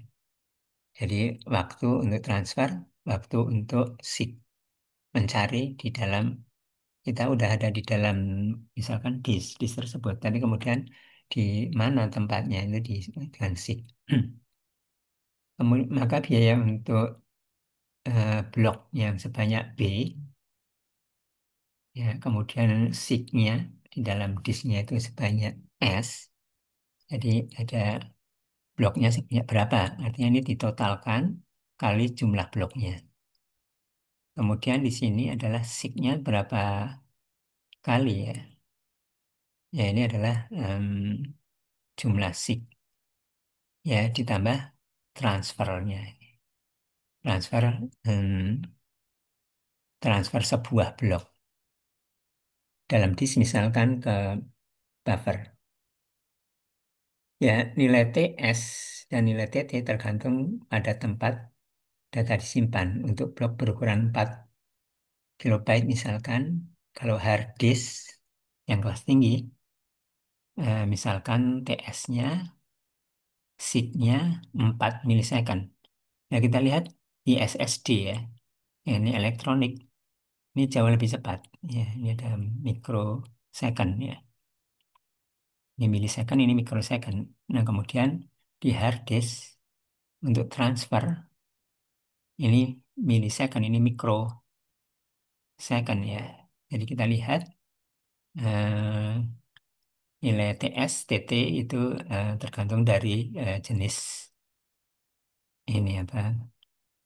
Jadi waktu untuk transfer, waktu untuk SIG. Mencari di dalam, kita udah ada di dalam misalkan disk tersebut. Tapi kemudian di mana tempatnya itu dengan SIG. Kemudian, maka biaya untuk blok yang sebanyak B, ya, kemudian SIG-nya di dalam disknya itu sebanyak S, jadi ada bloknya sebanyak berapa, artinya ini ditotalkan kali jumlah bloknya. Kemudian di sini adalah SIG-nya berapa kali ya, ya ini adalah jumlah SIG, ya ditambah transfernya. Transfer transfer sebuah blok dalam disk misalkan ke buffer. Ya, nilai TS dan nilai TT tergantung pada tempat data disimpan. Untuk blok berukuran 4 kilobyte misalkan, kalau hard disk yang kelas tinggi, misalkan TS-nya, seek-nya 4 milisecond. Nah, kita lihat di SSD ya, ini elektronik, ini jauh lebih cepat. Ya, ini ada mikrosecond ya. Ini milisecond, ini mikrosecond. Nah, kemudian di hard disk untuk transfer, ini milisecond, ini mikrosecond ya. Jadi kita lihat nilai TS, TT itu tergantung dari jenis ini apa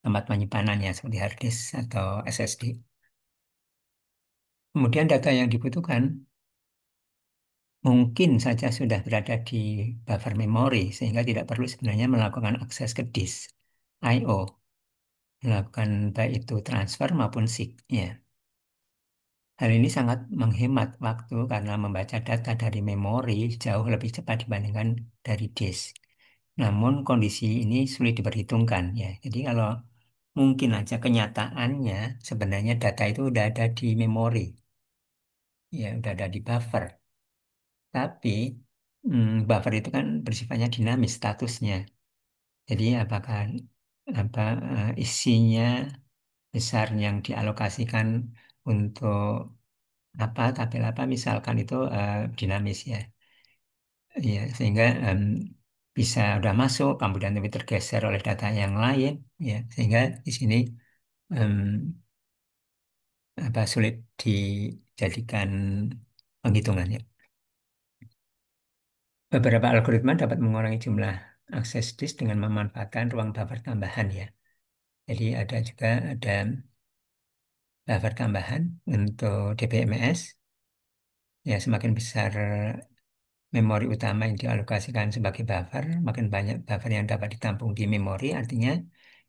tempat penyimpanannya seperti hard disk atau SSD. Kemudian data yang dibutuhkan mungkin saja sudah berada di buffer memori sehingga tidak perlu sebenarnya melakukan akses ke disk I/O, melakukan baik itu transfer maupun seek. Ya. Hal ini sangat menghemat waktu karena membaca data dari memori jauh lebih cepat dibandingkan dari disk. Namun kondisi ini sulit diperhitungkan ya. Jadi kalau mungkin aja kenyataannya sebenarnya data itu udah ada di memori, ya udah ada di buffer. Tapi buffer itu kan bersifatnya dinamis statusnya. Jadi apakah apa isinya besar yang dialokasikan untuk apa tabel apa misalkan itu dinamis ya. Ya, sehingga bisa udah masuk kemudian tapi tergeser oleh data yang lain ya sehingga di sini em, apa sulit dijadikan penghitungan ya. Beberapa algoritma dapat mengurangi jumlah akses disk dengan memanfaatkan ruang buffer tambahan ya. Jadi ada buffer tambahan untuk DBMS ya semakin besar memori utama yang dialokasikan sebagai buffer, makin banyak buffer yang dapat ditampung di memori, artinya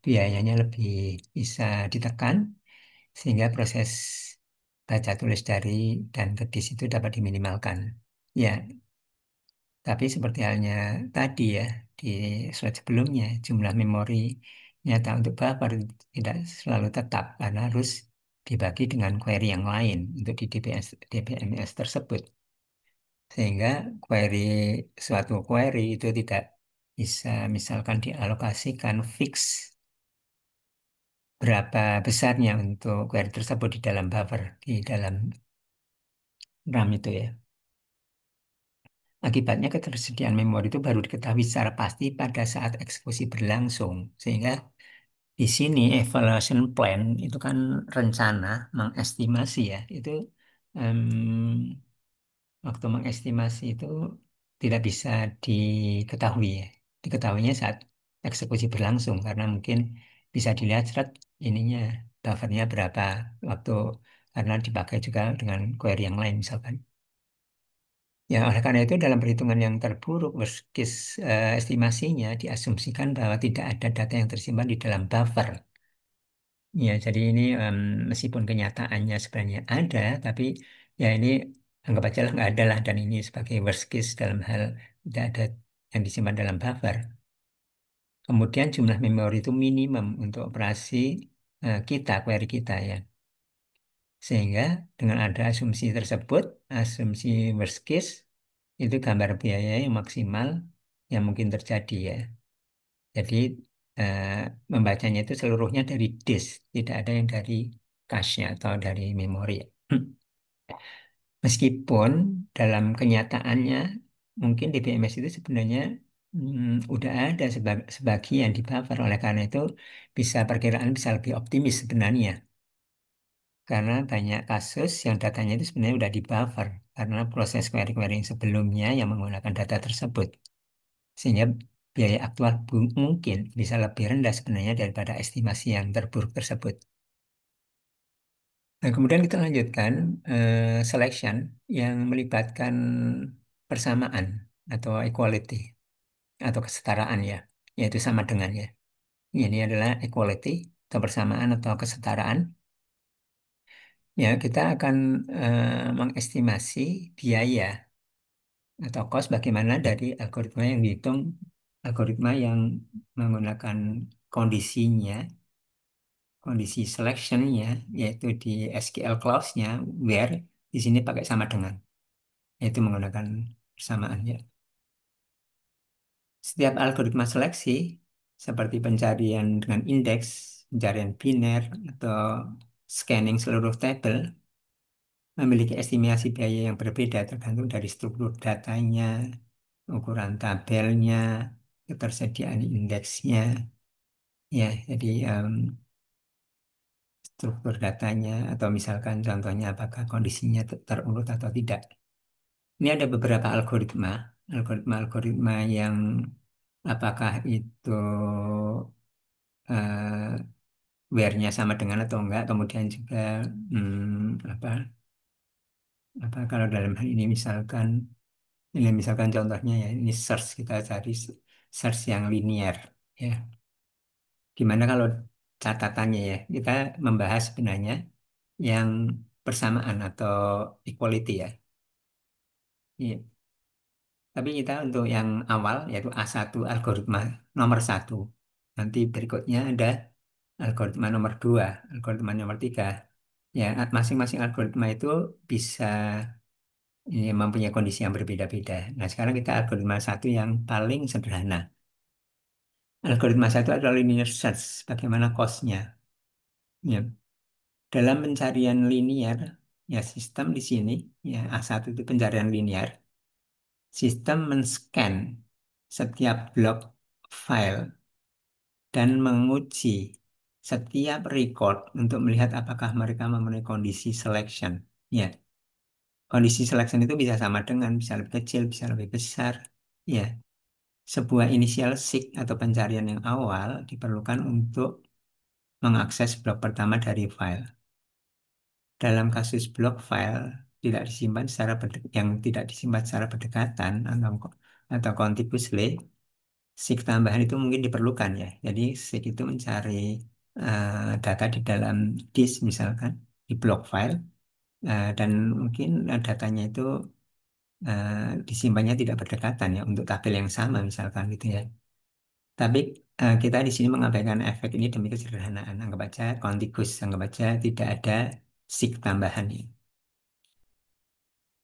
biayanya lebih bisa ditekan, sehingga proses baca tulis dari dan ke disk itu dapat diminimalkan. Ya, tapi seperti halnya tadi ya, di slide sebelumnya, jumlah memori nyata untuk buffer tidak selalu tetap, karena harus dibagi dengan query yang lain untuk di DBMS tersebut. Sehingga suatu query itu tidak bisa misalkan dialokasikan fix berapa besarnya untuk query tersebut di dalam buffer, di dalam RAM itu ya. Akibatnya ketersediaan memori itu baru diketahui secara pasti pada saat eksekusi berlangsung. Sehingga di sini evaluation plan itu kan rencana mengestimasi ya. Itu waktu mengestimasi itu tidak bisa diketahui ya. Diketahuinya saat eksekusi berlangsung karena mungkin bisa dilihat seret ininya buffernya berapa waktu karena dipakai juga dengan query yang lain misalkan. Ya, oleh karena itu dalam perhitungan yang terburuk worst case estimasinya diasumsikan bahwa tidak ada data yang tersimpan di dalam buffer. Ya, jadi ini meskipun kenyataannya sebenarnya ada, tapi ya ini anggap aja lah nggak ada lah dan ini sebagai worst case dalam hal tidak ada yang disimpan dalam buffer. Kemudian jumlah memori itu minimum untuk operasi kita, query kita ya. Sehingga dengan ada asumsi tersebut, asumsi worst case itu gambar biaya yang maksimal yang mungkin terjadi ya. Jadi eh, membacanya itu seluruhnya dari disk, tidak ada yang dari cache-nya atau dari memori. Meskipun dalam kenyataannya mungkin DBMS itu sebenarnya udah ada sebagian di buffer. Oleh karena itu bisa perkiraan bisa lebih optimis sebenarnya. Karena banyak kasus yang datanya itu sebenarnya udah di buffer karena proses query-query yang sebelumnya yang menggunakan data tersebut. Sehingga biaya aktual mungkin bisa lebih rendah sebenarnya daripada estimasi yang terburuk tersebut. Nah, kemudian kita lanjutkan selection yang melibatkan persamaan atau equality. atau kesetaraan ya, yaitu sama dengan ya. Ini adalah equality, kebersamaan atau kesetaraan. Ya, kita akan mengestimasi biaya atau cost bagaimana dari algoritma yang dihitung, algoritma yang menggunakan kondisinya, kondisi selectionnya, yaitu di SQL clause-nya, where di sini pakai sama dengan, yaitu menggunakan persamaan ya. Setiap algoritma seleksi, seperti pencarian dengan indeks, pencarian biner, atau scanning seluruh tabel, memiliki estimasi biaya yang berbeda tergantung dari struktur datanya, ukuran tabelnya, ketersediaan indeksnya, ya. Jadi struktur datanya atau misalkan contohnya apakah kondisinya terurut atau tidak. Ini ada beberapa algoritma, algoritma yang apakah itu where-nya sama dengan atau enggak, kemudian juga apa apa kalau dalam hal ini misalkan ini misalkan contohnya ya ini search kita cari search yang linear ya. Gimana kalau catatannya ya kita membahas sebenarnya yang persamaan atau equality ya. Iya. Tapi kita untuk yang awal yaitu A1 algoritma nomor satu. Nanti berikutnya ada algoritma nomor dua, algoritma nomor tiga. Ya, masing-masing algoritma itu bisa ini mempunyai kondisi yang berbeda-beda. Nah, sekarang kita algoritma satu yang paling sederhana. Algoritma satu adalah linear search. Bagaimana cost-nya? Ya, dalam pencarian linear, ya sistem di sini, ya A1 itu pencarian linear. Sistem men-scan setiap blok file dan menguji setiap record untuk melihat apakah mereka memenuhi kondisi selection. Ya, kondisi selection itu bisa sama dengan, bisa lebih kecil, bisa lebih besar. Ya, sebuah initial seek atau pencarian yang awal diperlukan untuk mengakses blok pertama dari file. Dalam kasus blok file tidak disimpan secara yang tidak disimpan secara berdekatan atau contiguously, seek tambahan itu mungkin diperlukan ya. Jadi seek itu mencari data di dalam disk misalkan di blok file dan mungkin datanya itu disimpannya tidak berdekatan ya untuk tabel yang sama misalkan gitu ya. Tapi kita di sini mengabaikan efek ini demi kesederhanaan. Anggap aja contiguous, anggap aja tidak ada seek tambahan ya.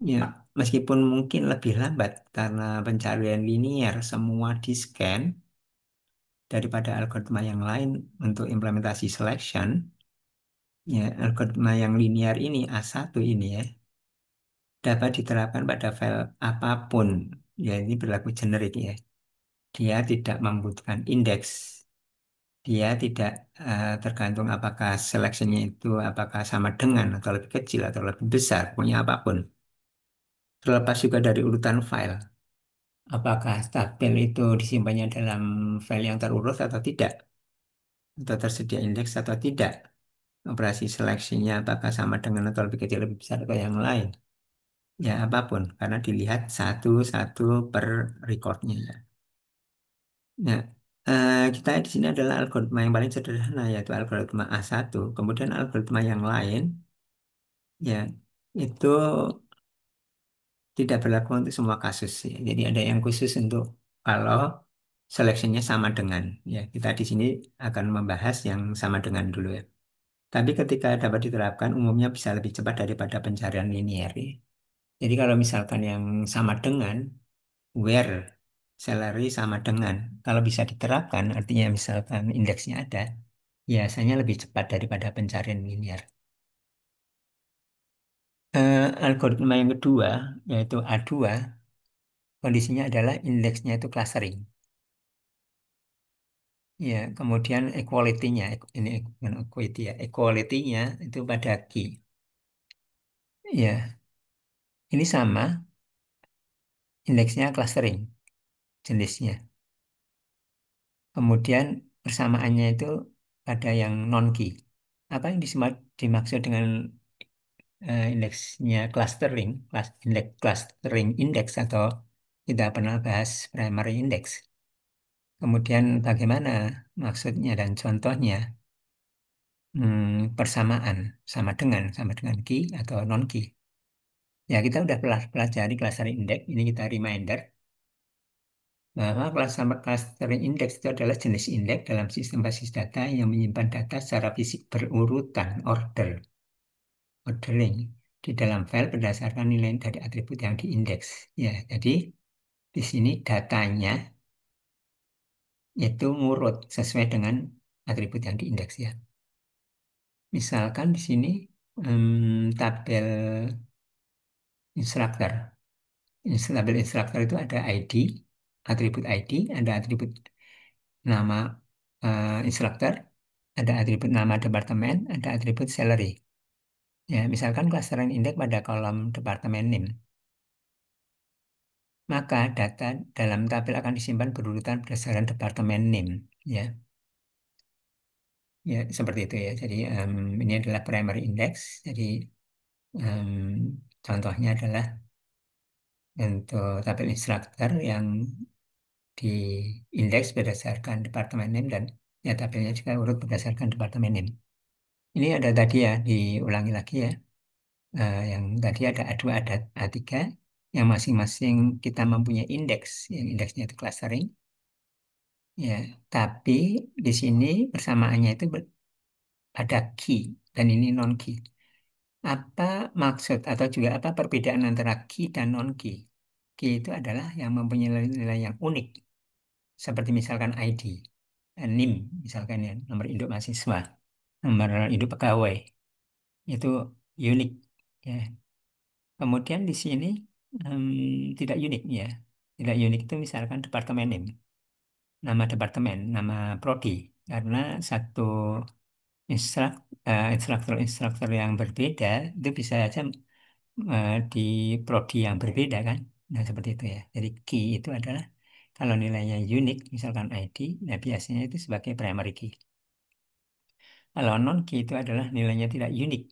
Ya, meskipun mungkin lebih lambat karena pencarian linear semua di scan daripada algoritma yang lain untuk implementasi selection, ya algoritma yang linear ini A1 ini ya dapat diterapkan pada file apapun. Ya ini berlaku generik ya. Dia tidak membutuhkan indeks. Dia tidak tergantung apakah seleksinya itu apakah sama dengan atau lebih kecil atau lebih besar, punya apapun. Terlepas juga dari urutan file. Apakah tabel itu disimpannya dalam file yang terurut atau tidak, atau tersedia indeks atau tidak. Operasi seleksinya apakah sama dengan atau lebih kecil, lebih besar atau yang lain. Ya apapun, karena dilihat satu-satu per recordnya. Nah, kita di sini adalah algoritma yang paling sederhana yaitu algoritma A1. Kemudian algoritma yang lain ya itu tidak berlaku untuk semua kasus ya. Jadi ada yang khusus untuk kalau seleksinya sama dengan ya. Kita di sini akan membahas yang sama dengan dulu ya. Tapi ketika dapat diterapkan umumnya bisa lebih cepat daripada pencarian linear ya. Jadi kalau misalkan yang sama dengan where salary sama dengan kalau bisa diterapkan artinya misalkan indeksnya ada biasanya lebih cepat daripada pencarian linear. Algoritma yang kedua yaitu A2 kondisinya adalah indeksnya itu clustering. Ya, kemudian equality-nya ini bukan equity ya, equality-nya itu pada key. Ya, ini sama indeksnya clustering jenisnya. Kemudian persamaannya itu pada yang non-key. Apa yang dimaksud dengan indeksnya clustering, indeks clustering index atau kita pernah bahas primary index. Kemudian bagaimana maksudnya dan contohnya? Persamaan sama dengan key atau non key. Ya kita udah pelajari clustering index. Ini kita reminder bahwa clustering index itu adalah jenis indeks dalam sistem basis data yang menyimpan data secara fisik berurutan ordering di dalam file berdasarkan nilai dari atribut yang diindeks. Ya, jadi di sini datanya itu ngurut sesuai dengan atribut yang diindeks ya. Misalkan di sini tabel instructor. Tabel instructor itu ada ID, atribut ID, ada atribut nama instructor, ada atribut nama departemen, ada atribut salary. Ya, misalkan clustering index pada kolom departemen name, maka data dalam tabel akan disimpan berurutan berdasarkan departemen name. Ya, ya seperti itu ya. Jadi ini adalah primary index. Jadi em, contohnya adalah untuk tabel instructor yang di indeks berdasarkan departemen name dan ya tabelnya juga urut berdasarkan departemen name. Ini ada tadi ya, diulangi lagi ya. Yang tadi ada A2, ada A3, yang masing-masing kita mempunyai indeks, yang indeksnya itu clustering. Ya, tapi di sini persamaannya itu ada key dan ini non key. Apa maksud atau juga apa perbedaan antara key dan non key? Key itu adalah yang mempunyai nilai yang unik, seperti misalkan ID, NIM, misalkan ya, nomor induk mahasiswa, nomor induk pegawai, itu unik. Ya. Kemudian di sini tidak unik ya. Tidak unik itu misalkan departemen name, nama departemen, nama prodi. Karena satu instruktur yang berbeda itu bisa saja di prodi yang berbeda kan. Nah, seperti itu ya. Jadi key itu adalah kalau nilainya unik, misalkan ID, nah biasanya itu sebagai primary key. Kalau non key itu adalah nilainya tidak unik.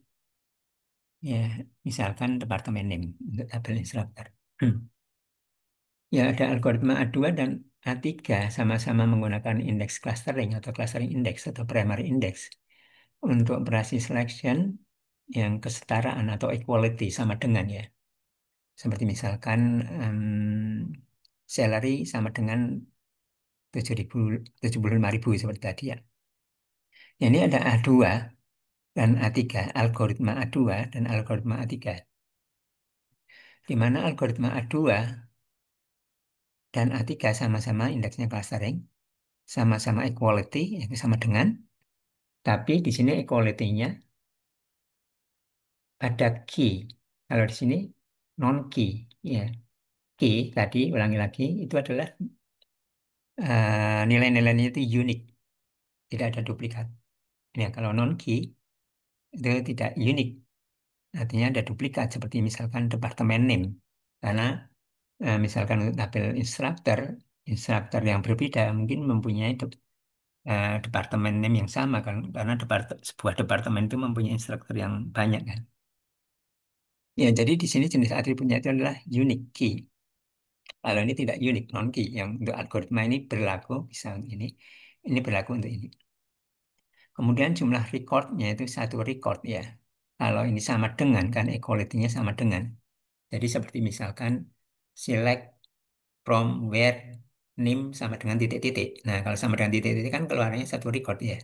Ya, misalkan departemen name untuk tabel instruktur. Ya, ada algoritma A2 dan A3 sama-sama menggunakan indeks clustering atau clustering index atau primary index untuk operasi selection yang kesetaraan atau equality sama dengan ya. Seperti misalkan salary sama dengan 75.000 seperti tadi ya. Ini ada A2 dan A3, algoritma A2 dan algoritma A3. Di mana algoritma A2 dan A3 sama-sama indeksnya clustering, sama-sama equality, yaitu sama dengan. Tapi di sini equality-nya ada key. Kalau di sini non key. Ya, key tadi ulangi lagi itu adalah nilai-nilainya itu unik, tidak ada duplikat. Ya, kalau non key itu tidak unik, artinya ada duplikat seperti misalkan departemen name. Karena misalkan untuk tabel instruktur yang berbeda mungkin mempunyai departemen name yang sama kan, karena sebuah departemen itu mempunyai instruktur yang banyak kan. Ya, jadi di sini jenis atributnya itu adalah unique key. Kalau ini tidak unik, non key. Yang untuk algoritma ini berlaku, bisa untuk ini berlaku untuk ini. Kemudian jumlah recordnya itu satu record ya. Kalau ini sama dengan, kan equality-nya sama dengan. Jadi seperti misalkan select from where name sama dengan titik-titik. Nah, kalau sama dengan titik-titik kan keluarnya satu record ya.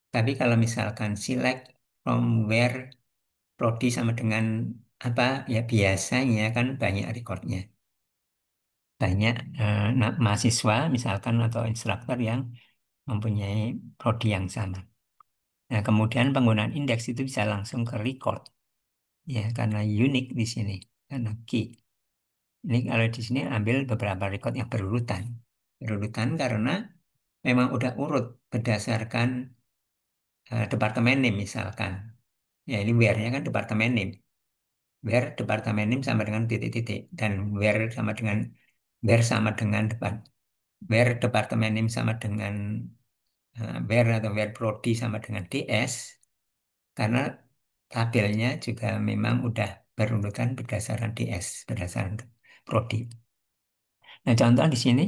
Tapi kalau misalkan select from where prodi sama dengan apa, ya biasanya kan banyak recordnya. Banyak mahasiswa misalkan atau instruktur yang mempunyai prodi yang sama. Nah, kemudian penggunaan indeks itu bisa langsung ke record ya karena unik di sini karena key. Ini kalau di sini ambil beberapa record yang berurutan. Berurutan karena memang udah urut berdasarkan departemen name misalkan. Ya ini where-nya kan departemen name. Where departemen name sama dengan titik-titik dan where sama dengan depan. Where departemen name sama dengan where atau where prodi sama dengan DS karena tabelnya juga memang udah berurutan berdasarkan DS, berdasarkan prodi. Nah, contoh di sini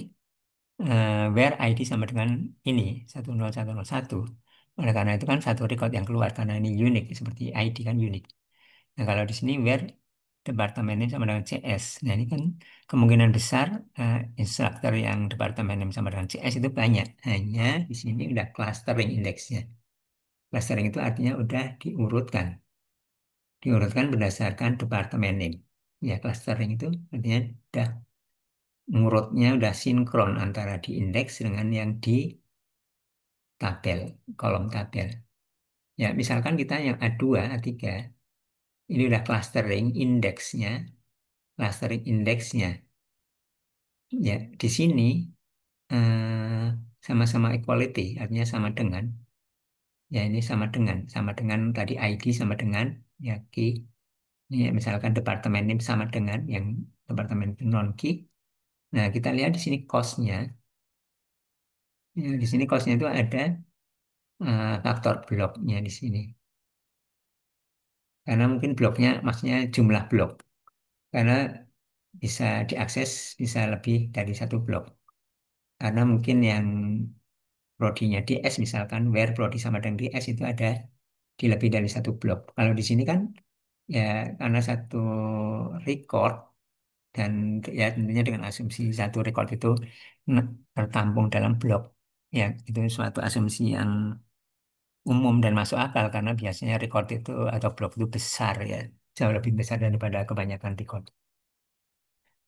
where ID sama dengan ini 10101. Oleh karena itu kan satu record yang keluar karena ini unik seperti ID kan unik. Nah, kalau di sini where departemen name sama dengan CS. Nah, ini kan kemungkinan besar instruktur yang departemen name sama dengan CS itu banyak. Hanya di sini udah clustering indeksnya. Clustering itu artinya udah diurutkan. Diurutkan berdasarkan departemen name. Ya, clustering itu artinya udah ngurutnya udah sinkron antara di indeks dengan yang di tabel, kolom tabel. Ya, misalkan kita yang A2, A3, ini udah clustering indeksnya. Ya, di sini sama-sama equality, artinya sama dengan tadi ID sama dengan ya key. Ini ya, misalkan departemen name sama dengan yang departemen non key. Nah, kita lihat di sini cost-nya. Ya, di sini cost-nya itu ada faktor bloknya di sini. Karena mungkin bloknya maksudnya jumlah blok. Karena bisa diakses bisa lebih dari satu blok. Karena mungkin yang prodinya di S misalkan, where prodi sama dengan di S itu ada di lebih dari satu blok. Kalau di sini kan ya karena satu record dan ya tentunya dengan asumsi satu record itu tertampung dalam blok. Ya, itu suatu asumsi yang umum dan masuk akal karena biasanya record itu atau blok itu besar ya, jauh lebih besar daripada kebanyakan record.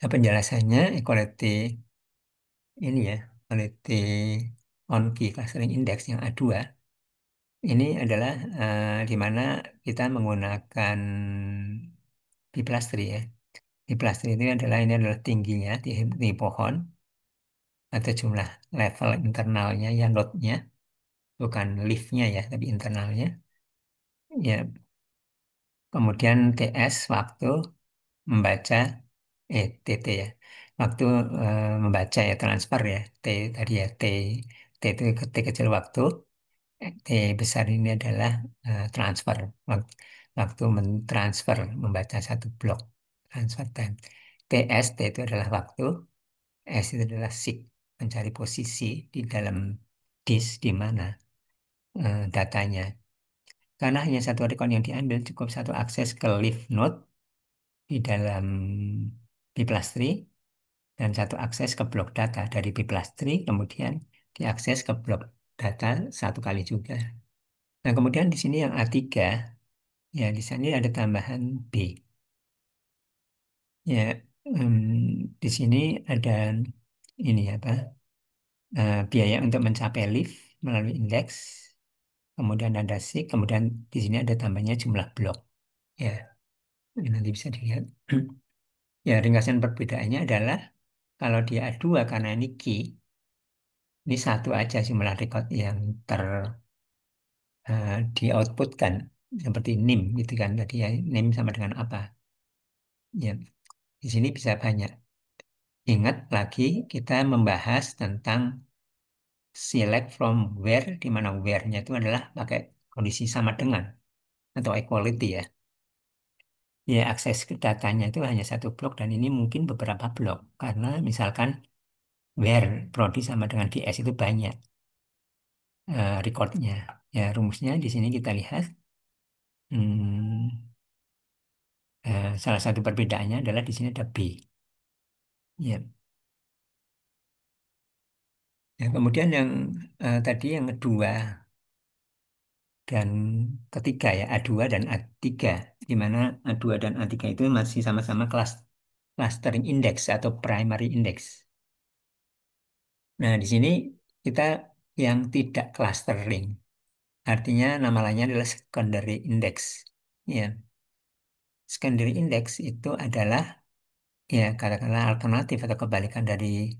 Nah, penjelasannya equality ini ya, equality on key clustering index yang A2 ini adalah di mana kita menggunakan biplastri ya. Biplastri itu adalah ini adalah tingginya di pohon atau jumlah level internalnya ya node-nya, bukan leaf-nya ya, tapi internalnya. Ya, kemudian TS waktu membaca TT ya. Waktu membaca ya transfer ya. T tadi ya T itu T kecil waktu, T besar ini adalah transfer. Waktu mentransfer membaca satu blok transfer time. T itu adalah waktu, S itu adalah seek mencari posisi di dalam disk di mana datanya. Karena hanya satu record yang diambil, cukup satu akses ke leaf node di dalam Biplasri dan satu akses ke blok data dari Biplasri kemudian diakses ke blok data satu kali juga. Nah, kemudian di sini yang A3 ya di sini ada tambahan B. Ya, di sini ada ini apa? Biaya untuk mencapai lift melalui indeks, kemudian ada seek, kemudian di sini ada tambahnya jumlah blok. Ya, ini nanti bisa dilihat. Ya, ringkasan perbedaannya adalah kalau di A2 karena ini key, ini satu aja jumlah record yang di outputkan seperti NIM gitu kan tadi ya NIM sama dengan apa ya di sini bisa banyak. Ingat lagi kita membahas tentang select from where di mana where-nya itu adalah pakai kondisi sama dengan atau equality ya. Ya akses ke datanya itu hanya satu blok dan ini mungkin beberapa blok karena misalkan where prodi sama dengan ds itu banyak recordnya. Ya rumusnya di sini kita lihat. Hmm, salah satu perbedaannya adalah di sini ada B. Ya. Ya, kemudian yang tadi yang kedua dan ketiga ya A2 dan A3 di mana A2 dan A3 itu masih sama-sama kelas clustering index atau primary index. Nah, di sini kita yang tidak clustering. Artinya nama lainnya adalah secondary index. Ya, secondary index itu adalah ya katakanlah alternatif atau kebalikan dari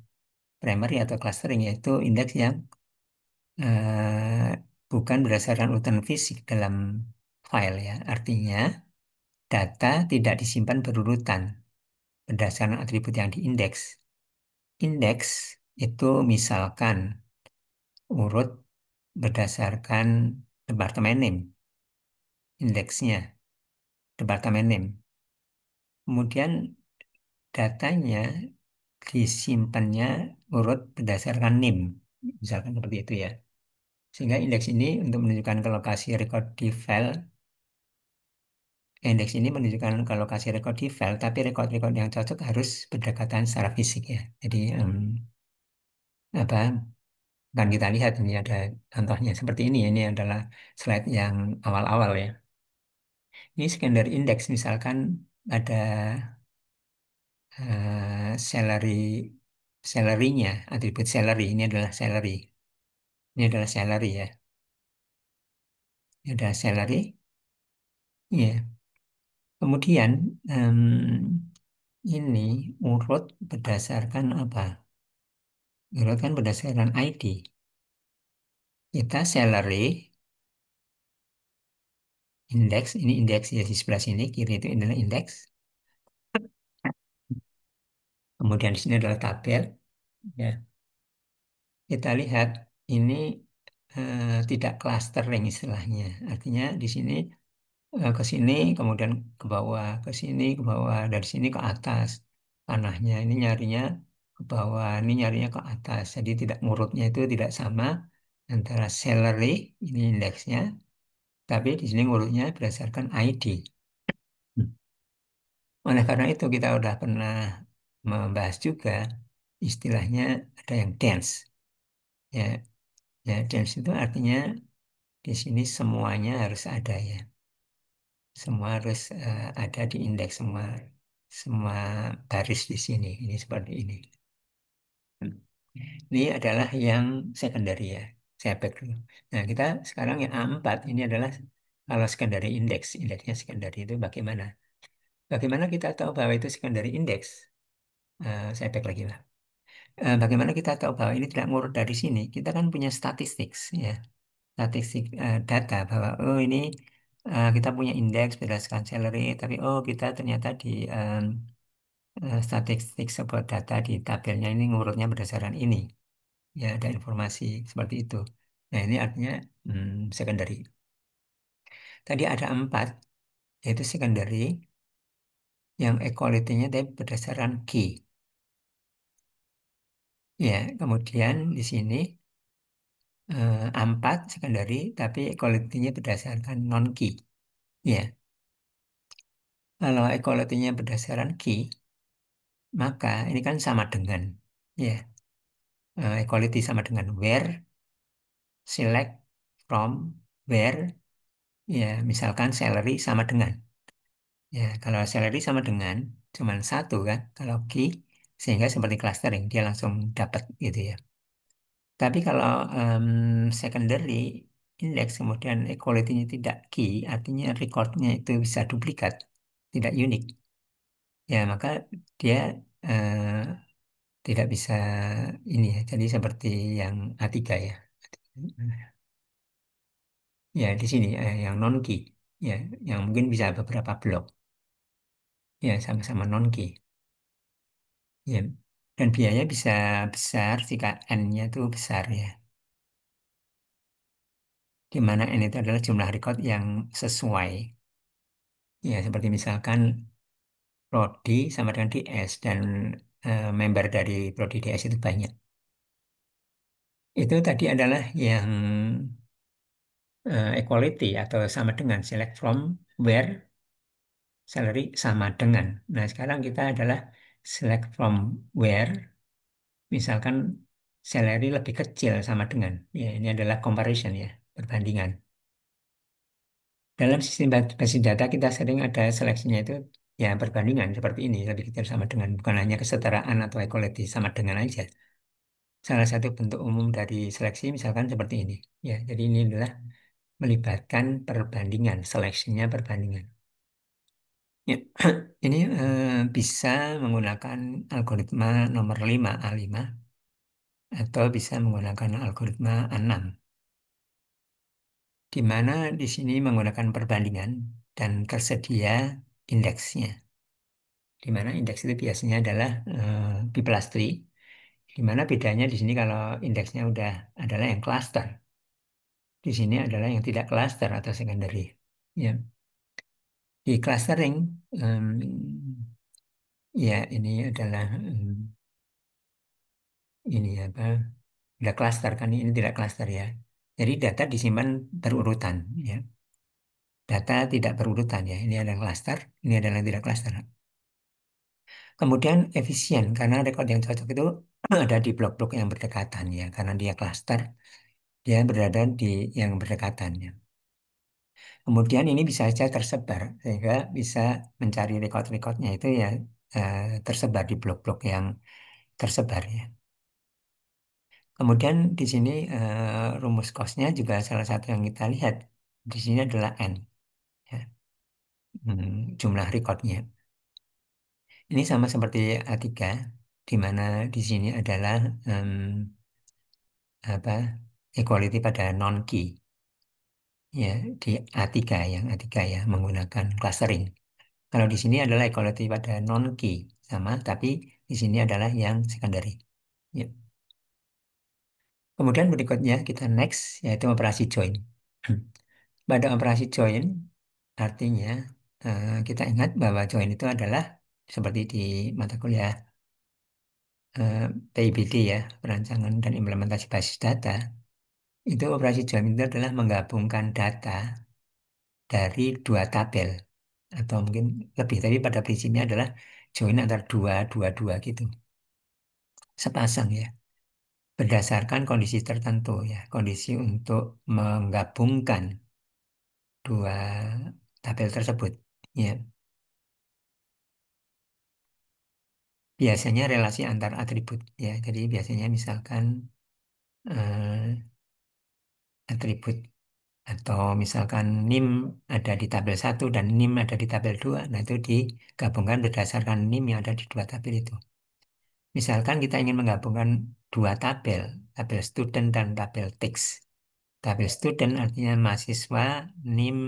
primary atau clustering yaitu indeks yang bukan berdasarkan urutan fisik dalam file ya. Artinya data tidak disimpan berurutan berdasarkan atribut yang diindeks. Indeks itu misalkan urut berdasarkan departemen name, indeksnya, departemen name. Kemudian datanya disimpannya urut berdasarkan NIM, misalkan seperti itu ya. Sehingga indeks ini untuk menunjukkan ke lokasi record di file, indeks ini menunjukkan ke lokasi record di file, tapi record-record yang cocok harus berdekatan secara fisik ya. Jadi apa? Kan kita lihat ini ada contohnya seperti ini adalah slide yang awal-awal ya. Ini secondary index misalkan ada salary salary-nya, atribut salary ini adalah salary. Ini adalah salary ya. Ini adalah salary. Ya. Kemudian ini urut berdasarkan apa? Urut kan berdasarkan ID. Kita salary index, ini indeks ya di sebelah sini, kiri itu adalah indeks. Kemudian di sini adalah tabel. Ya. Kita lihat ini tidak clustering istilahnya. Artinya di sini ke sini, kemudian ke bawah, ke sini, ke bawah, dari sini ke atas. Tanahnya ini nyarinya ke bawah, ini nyarinya ke atas. Jadi tidak ngurutnya itu tidak sama antara salary, ini indeksnya, tapi di sini ngurutnya berdasarkan ID. Hmm. Oleh karena itu kita udah pernah membahas juga istilahnya ada yang dense. Ya, ya dense itu artinya di sini semuanya harus ada ya. Semua harus ada di indeks semua semua baris di sini. Ini seperti ini. Ini adalah yang secondary ya. Saya back dulu. Nah, kita sekarang yang A4 ini adalah kalau secondary index. Indeksnya secondary itu bagaimana? Bagaimana kita tahu bahwa itu secondary index? Saya back lagi lah. Bagaimana kita tahu bahwa ini tidak ngurut dari sini? Kita kan punya statistik ya. Statistik data bahwa oh ini kita punya indeks berdasarkan salary, tapi oh kita ternyata di statistik sebuah data di tabelnya ini ngurutnya berdasarkan ini. Ya, ada informasi seperti itu. Nah, ini artinya secondary. Tadi ada 4, yaitu secondary yang equality-nya tapi berdasarkan key. Ya, kemudian di sini 4 secondary tapi equality-nya berdasarkan non-key. Ya, kalau equality-nya berdasarkan key, maka ini kan sama dengan ya, equality sama dengan where, select, from, where, ya, misalkan salary sama dengan. Ya, kalau salary sama dengan cuman satu kan, kalau key sehingga seperti clustering dia langsung dapat gitu ya. Tapi kalau secondary index kemudian equality-nya tidak key, artinya recordnya itu bisa duplikat, tidak unik. Ya, maka dia eh, tidak bisa ini ya. Jadi seperti yang A3 ya. Ya, di sini yang non key ya, yang mungkin bisa beberapa blok. Ya, sama-sama non key. Ya. Dan biaya bisa besar jika N-nya itu besar ya. Di mana N itu adalah jumlah record yang sesuai. Ya, seperti misalkan Prodi sama dengan DS dan member dari Prodi DS itu banyak. Itu tadi adalah yang equality atau sama dengan select from where salary sama dengan. Nah, sekarang kita adalah select from where misalkan salary lebih kecil sama dengan. Ya, ini adalah comparison ya, perbandingan. Dalam sistem basis data kita sering ada seleksinya itu ya perbandingan seperti ini lebih kecil sama dengan bukan hanya kesetaraan atau equality sama dengan aja. Salah satu bentuk umum dari seleksi misalkan seperti ini. Ya, jadi ini adalah melibatkan perbandingan, seleksinya perbandingan. Ya, ini bisa menggunakan algoritma nomor 5 A5 atau bisa menggunakan algoritma A6 di mana di sini menggunakan perbandingan dan tersedia indeksnya. Di mana indeks itu biasanya adalah B+3, di mana bedanya di sini kalau indeksnya udah adalah yang cluster, di sini adalah yang tidak cluster atau secondary. Ya, di clustering, ya ini adalah ini apa? Tidak klaster kan ini tidak klaster ya. Jadi data disimpan berurutan ya. Data tidak berurutan ya. Ini ada yang klaster, ini adalah yang tidak klaster. Kemudian efisien karena rekod yang cocok itu ada di blok-blok yang berdekatan ya. Karena dia klaster, dia berada di yang berdekatan ya. Kemudian ini bisa saja tersebar sehingga bisa mencari rekod-rekodnya itu ya tersebar di blok-blok yang tersebar ya. Kemudian di sini rumus cosnya juga salah satu yang kita lihat di sini adalah n ya. Jumlah rekodnya. Ini sama seperti A3 di mana di sini adalah em, apa equality pada non key ya di A3 yang A3 ya menggunakan clustering. Kalau di sini adalah equality pada non key sama tapi di sini adalah yang secondary. Ya. Kemudian berikutnya kita next yaitu operasi join. Pada operasi join artinya kita ingat bahwa join itu adalah seperti di mata kuliah eh, PIBD ya, perancangan dan implementasi basis data. Itu operasi join itu adalah menggabungkan data dari dua tabel atau mungkin lebih, tapi pada prinsipnya adalah join antara dua gitu, sepasang ya, berdasarkan kondisi tertentu ya, kondisi untuk menggabungkan dua tabel tersebut. Ya, biasanya relasi antar atribut ya. Jadi biasanya misalkan eh, atribut atau misalkan NIM ada di tabel satu dan NIM ada di tabel 2. Nah, itu digabungkan berdasarkan NIM yang ada di dua tabel itu. Misalkan kita ingin menggabungkan dua tabel, tabel student dan tabel teks. Tabel student artinya mahasiswa, NIM,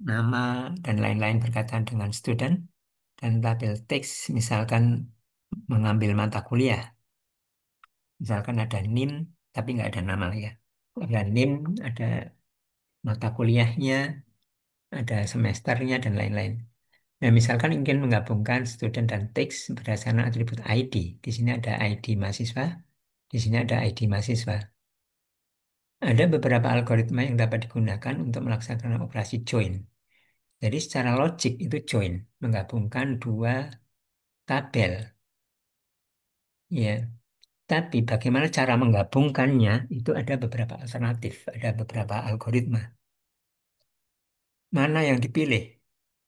nama, dan lain-lain berkaitan dengan student. Dan tabel teks misalkan mengambil mata kuliah. Misalkan ada NIM, tapi nggak ada nama ya. Ada NIM, ada mata kuliahnya, ada semesternya, dan lain-lain. Nah, misalkan ingin menggabungkan student dan teks berdasarkan atribut ID. Di sini ada ID mahasiswa, di sini ada ID mahasiswa. Ada beberapa algoritma yang dapat digunakan untuk melaksanakan operasi join. Jadi secara logik itu join, menggabungkan dua tabel. Ya, tapi bagaimana cara menggabungkannya itu ada beberapa alternatif, ada beberapa algoritma. Mana yang dipilih?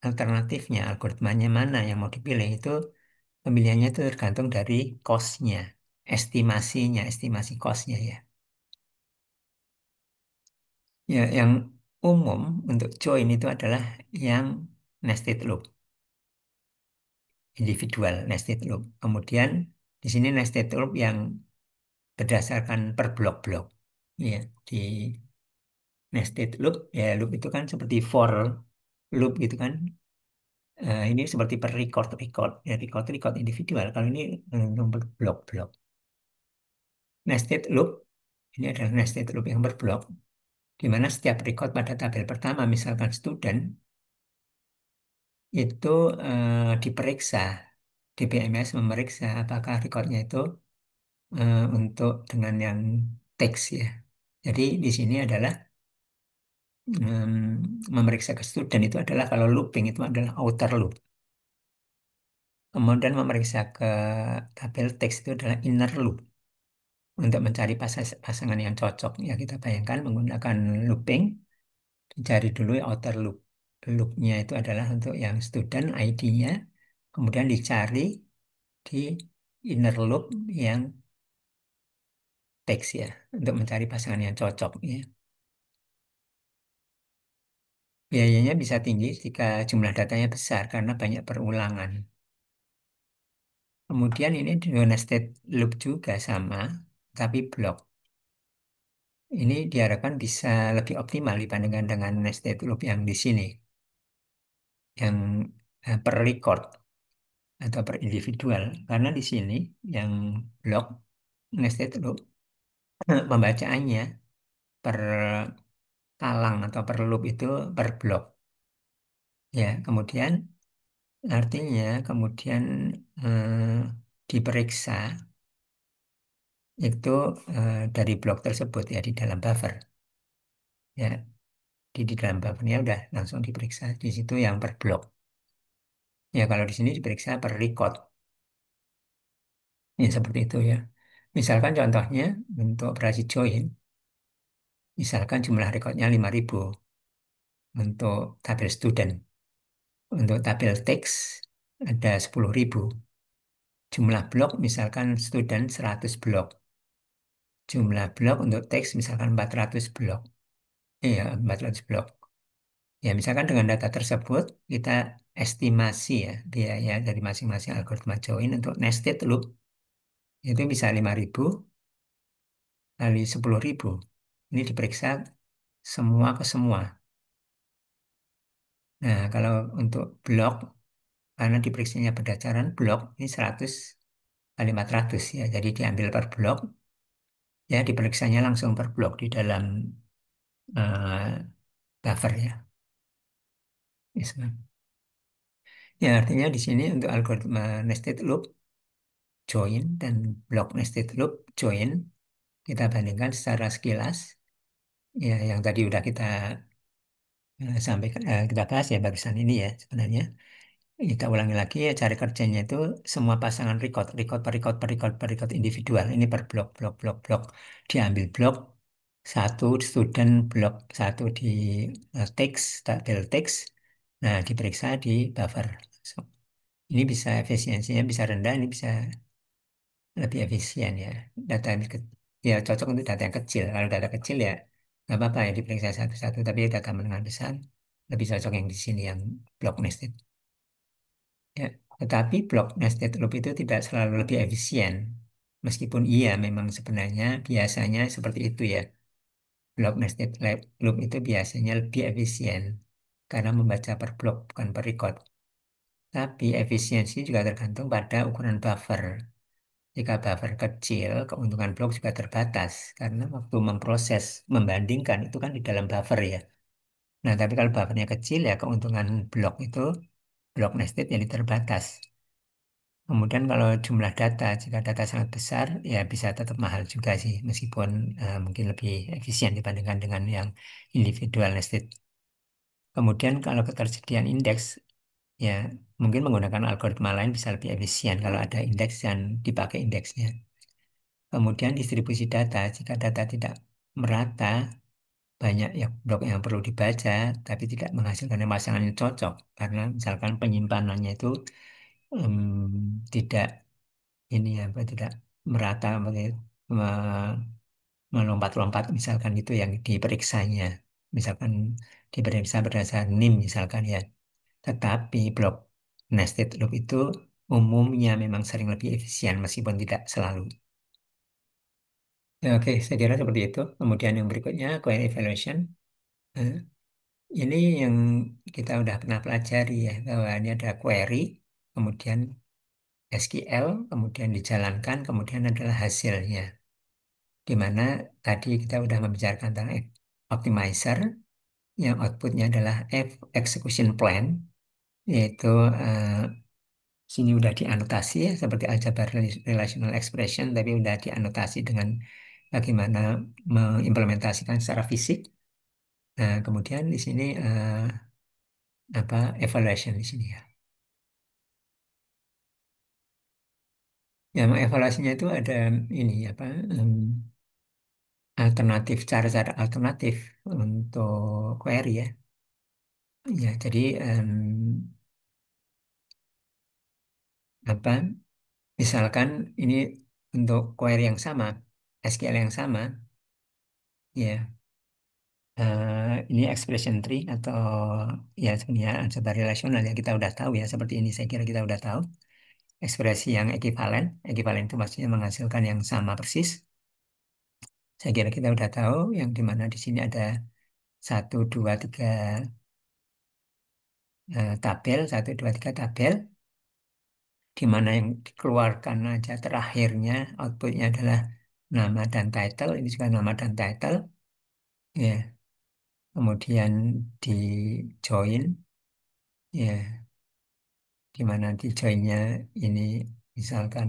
Alternatifnya, algoritmanya mana yang mau dipilih itu pemilihannya itu tergantung dari cost-nya, estimasinya, estimasi cost-nya ya. Ya, yang umum untuk join itu adalah yang nested loop, individual nested loop. Kemudian di sini nested loop yang berdasarkan per blok-blok. Ya, di nested loop, ya loop itu kan seperti for loop gitu kan. Ini seperti per record, ya record individual. Kalau ini nomor blok-blok. Nested loop, ini adalah nested loop yang berblok, di mana setiap record pada tabel pertama, misalkan student, itu diperiksa, DBMS memeriksa apakah recordnya itu untuk dengan yang teks ya. Jadi di sini adalah memeriksa ke student itu adalah kalau looping itu adalah outer loop. Kemudian memeriksa ke tabel teks itu adalah inner loop untuk mencari pasangan yang cocok. Ya kita bayangkan menggunakan looping, dicari dulu outer loop. Loopnya itu adalah untuk yang student ID-nya, kemudian dicari di inner loop yang teks ya untuk mencari pasangan yang cocok ya. Biayanya bisa tinggi jika jumlah datanya besar karena banyak perulangan. Kemudian ini juga nested loop juga sama, tapi blok. Ini diharapkan bisa lebih optimal dibandingkan dengan nested loop yang di sini, yang per record atau per individual. Karena di sini yang blok nested loop pembacaannya per talang atau per loop itu per blok. Ya, kemudian artinya kemudian diperiksa itu dari blok tersebut ya di dalam buffer ya di dalam buffernya udah langsung diperiksa di situ yang per blok ya kalau di sini diperiksa per record ya seperti itu ya misalkan contohnya untuk operasi join misalkan jumlah recordnya 5.000 untuk tabel student untuk tabel teks ada 10.000 jumlah blok misalkan student 100 blok jumlah blok untuk teks misalkan 400 blok iya 400 blok. Ya, misalkan dengan data tersebut kita estimasi ya biaya dari masing-masing algoritma join untuk nested loop itu bisa 5.000 kali 10.000. Ini diperiksa semua ke semua. Nah, kalau untuk blok karena diperiksanya berdasarkan blok ini 100 kali 400 ya. Jadi diambil per blok ya diperiksanya langsung per blok di dalam buffer ya. Yes, ma'am. Ya, artinya di sini untuk algoritma nested loop join dan block nested loop join kita bandingkan secara sekilas ya yang tadi udah kita sampaikan kita bahas ya barusan ini ya sebenarnya kita ulangi lagi ya cari kerjanya itu semua pasangan record record per record per record per record individual ini per blok blok blok blok diambil blok satu student blok satu di teks tabel teks nah diperiksa di buffer. So, ini bisa efisiensinya bisa rendah ini bisa lebih efisien ya. Data yang ya cocok untuk data yang kecil. Kalau data kecil ya nggak apa-apa ya diperiksa satu-satu. Tapi data menengah besar lebih cocok yang di sini yang block nested. Ya. Tetapi block nested loop itu tidak selalu lebih efisien. Meskipun iya memang sebenarnya biasanya seperti itu ya. Block nested loop itu biasanya lebih efisien karena membaca per blok bukan per record. Tapi efisiensi juga tergantung pada ukuran buffer. Jika buffer kecil, keuntungan blok juga terbatas karena waktu memproses, membandingkan itu kan di dalam buffer ya. Nah, tapi kalau buffernya kecil ya keuntungan blok itu blok nested jadi terbatas. Kemudian kalau jumlah data, jika data sangat besar ya bisa tetap mahal juga sih meskipun mungkin lebih efisien dibandingkan dengan yang individual nested. Kemudian kalau ketersediaan indeks ya mungkin menggunakan algoritma lain bisa lebih efisien kalau ada indeks dan dipakai indeksnya. Kemudian distribusi data, jika data tidak merata, banyak ya blok yang perlu dibaca, tapi tidak menghasilkan yang pasangan yang cocok. Karena misalkan penyimpanannya itu tidak ini ya, apa, tidak merata, melompat-lompat, misalkan itu yang diperiksanya. Misalkan diperiksa berdasarkan NIM misalkan ya. Tetapi blok nested loop itu umumnya memang sering lebih efisien meskipun tidak selalu. Ya, oke, saya kira seperti itu. Kemudian yang berikutnya, query evaluation. Eh, ini yang kita udah pernah pelajari ya, bahwa ini ada query, kemudian SQL, kemudian dijalankan, kemudian adalah hasilnya. Di mana tadi kita udah membicarakan tentang optimizer, yang outputnya adalah execution plan, yaitu sini udah dianotasi ya, seperti algebra relational expression, tapi udah dianotasi dengan bagaimana mengimplementasikan secara fisik. Nah, kemudian di sini apa evaluation di sini ya. Ya, evaluasinya itu ada ini apa alternatif cara-cara alternatif untuk query ya. Ya, jadi apa misalkan ini untuk query yang sama, SQL yang sama, ya ini expression tree atau ya sebenarnya algebra relasional yang kita udah tahu ya seperti ini saya kira kita udah tahu. Ekspresi yang ekuivalen. Ekuivalen itu maksudnya menghasilkan yang sama persis. Saya kira kita udah tahu yang dimana di sini ada satu, dua, tiga tabel, satu, dua, tiga tabel, di mana yang dikeluarkan aja terakhirnya outputnya adalah nama dan title. Ini juga nama dan title. Ya, kemudian di join, ya, di mana di joinnya ini misalkan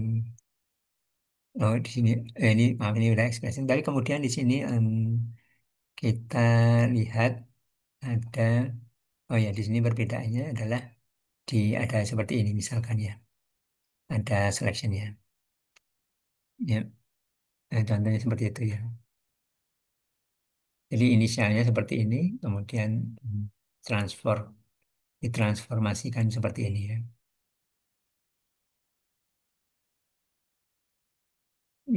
Oh, di sini ini maaf ini udah ekspresi. Tapi kemudian di sini kita lihat ada oh ya di sini perbedaannya adalah di ada seperti ini misalkan ya. Ada selection-nya. Ya, contohnya seperti itu ya. Jadi inisialnya seperti ini, kemudian mm, transfer ditransformasikan seperti ini ya.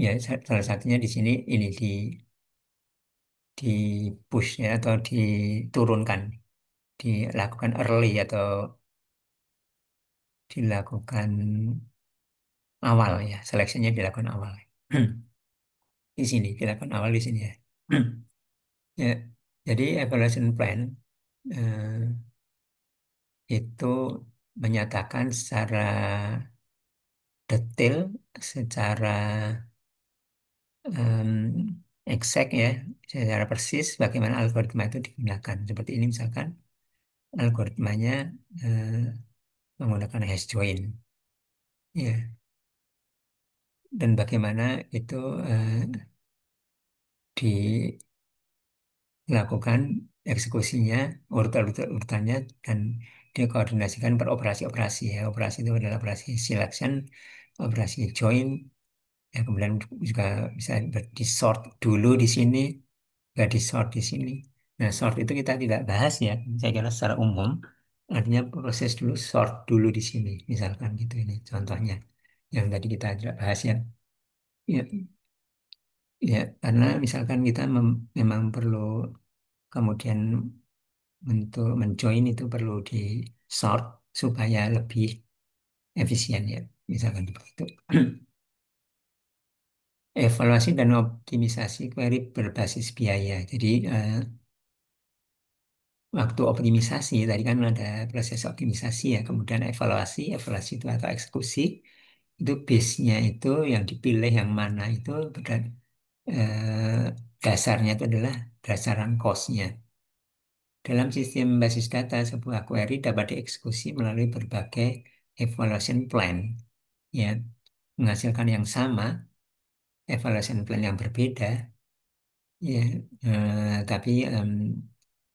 Ya, salah satunya di sini ini di push ya atau diturunkan, dilakukan early atau dilakukan awal ya, seleksinya dilakukan awal. Di sini dilakukan awal di sini ya. Ya, jadi evaluation plan eh, itu menyatakan secara detail, secara em, exact ya, secara persis bagaimana algoritma itu digunakan. Seperti ini misalkan algoritmanya eh, menggunakan hash join, ya, dan bagaimana itu dilakukan eksekusinya, urutannya, dan dikoordinasikan per operasi-operasi ya. Operasi itu adalah operasi selection, operasi join, ya kemudian juga bisa di sort dulu di sini, nggak di sort di sini. Nah, sort itu kita tidak bahas ya, saya kira secara umum. Artinya proses dulu, sort dulu di sini, misalkan gitu ini contohnya yang tadi kita tidak bahas ya. Ya, ya karena misalkan kita memang perlu kemudian untuk menjoin itu perlu di sort supaya lebih efisien ya, misalkan seperti itu. Evaluasi dan optimisasi query berbasis biaya. Jadi waktu optimisasi tadi kan ada proses optimisasi ya, kemudian evaluasi, evaluasi itu atau eksekusi itu base-nya itu yang dipilih yang mana itu eh, dasarnya itu adalah dasaran cost-nya. Dalam sistem basis data, sebuah query dapat dieksekusi melalui berbagai evaluation plan, ya, menghasilkan yang sama, evaluation plan yang berbeda, ya, tapi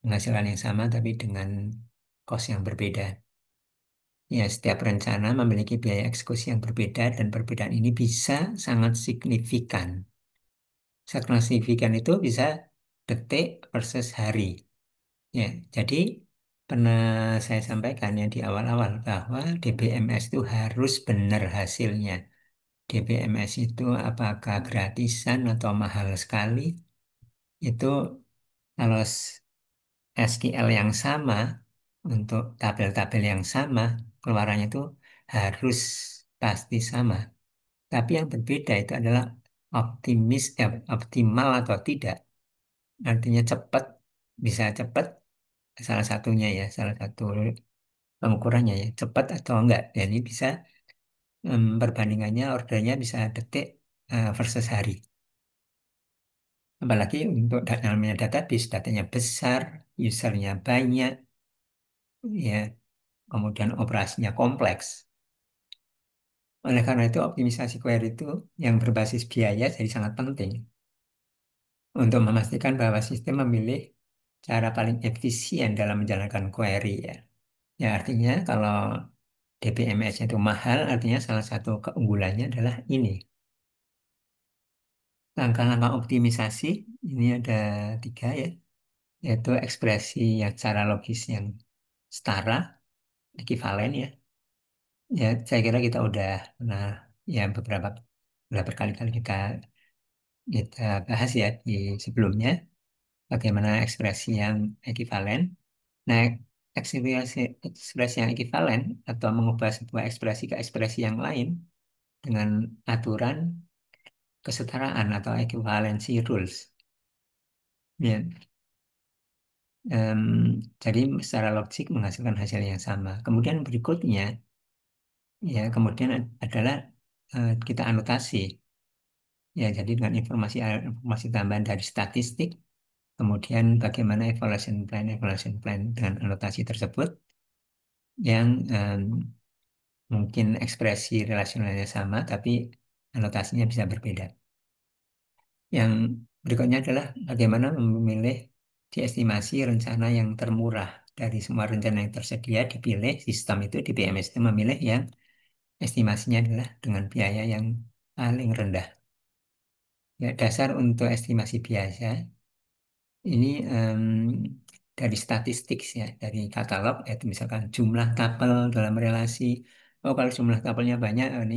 menghasilkan yang sama tapi dengan cost yang berbeda. Ya, setiap rencana memiliki biaya eksekusi yang berbeda dan perbedaan ini bisa sangat signifikan. Sangat signifikan itu bisa detik versus hari. Ya, jadi pernah saya sampaikan ya di awal-awal bahwa DBMS itu harus benar hasilnya. DBMS itu apakah gratisan atau mahal sekali? Itu kalau SQL yang sama untuk tabel-tabel yang sama, keluarannya itu harus pasti sama. Tapi yang berbeda itu adalah optimal atau tidak. Artinya cepat, bisa cepat, salah satunya ya, salah satu pengukurannya ya, cepat atau enggak. Dan ini bisa perbandingannya ordernya bisa detik versus hari. Apalagi untuk namanya database, datanya besar, usernya banyak, ya, kemudian operasinya kompleks. Oleh karena itu, optimisasi query itu yang berbasis biaya jadi sangat penting untuk memastikan bahwa sistem memilih cara paling efisien dalam menjalankan query ya. Ya artinya kalau DBMS itu mahal, artinya salah satu keunggulannya adalah ini. Langkah-langkah optimisasi, ini ada tiga ya, yaitu ekspresi yang secara logis yang setara, ekivalen ya. Ya, saya kira kita udah pernah ya udah berkali-kali kita bahas ya di sebelumnya bagaimana ekspresi yang ekivalen. Nah, ekspresi yang ekivalen atau mengubah sebuah ekspresi ke ekspresi yang lain dengan aturan kesetaraan atau equivalency rules. Ya, em, jadi secara logik menghasilkan hasil yang sama. Kemudian berikutnya, ya kemudian adalah kita anotasi. Ya, jadi dengan informasi tambahan dari statistik, kemudian bagaimana evaluation plan dengan anotasi tersebut yang mungkin ekspresi relasionalnya sama, tapi anotasinya bisa berbeda. Yang berikutnya adalah bagaimana memilih diestimasi rencana yang termurah. Dari semua rencana yang tersedia dipilih sistem itu di PMS itu memilih yang estimasinya adalah dengan biaya yang paling rendah. Ya, dasar untuk estimasi biasa ini dari statistik ya, dari katalog, itu misalkan jumlah tapel dalam relasi. Oh, kalau jumlah tapelnya banyak, oh, ini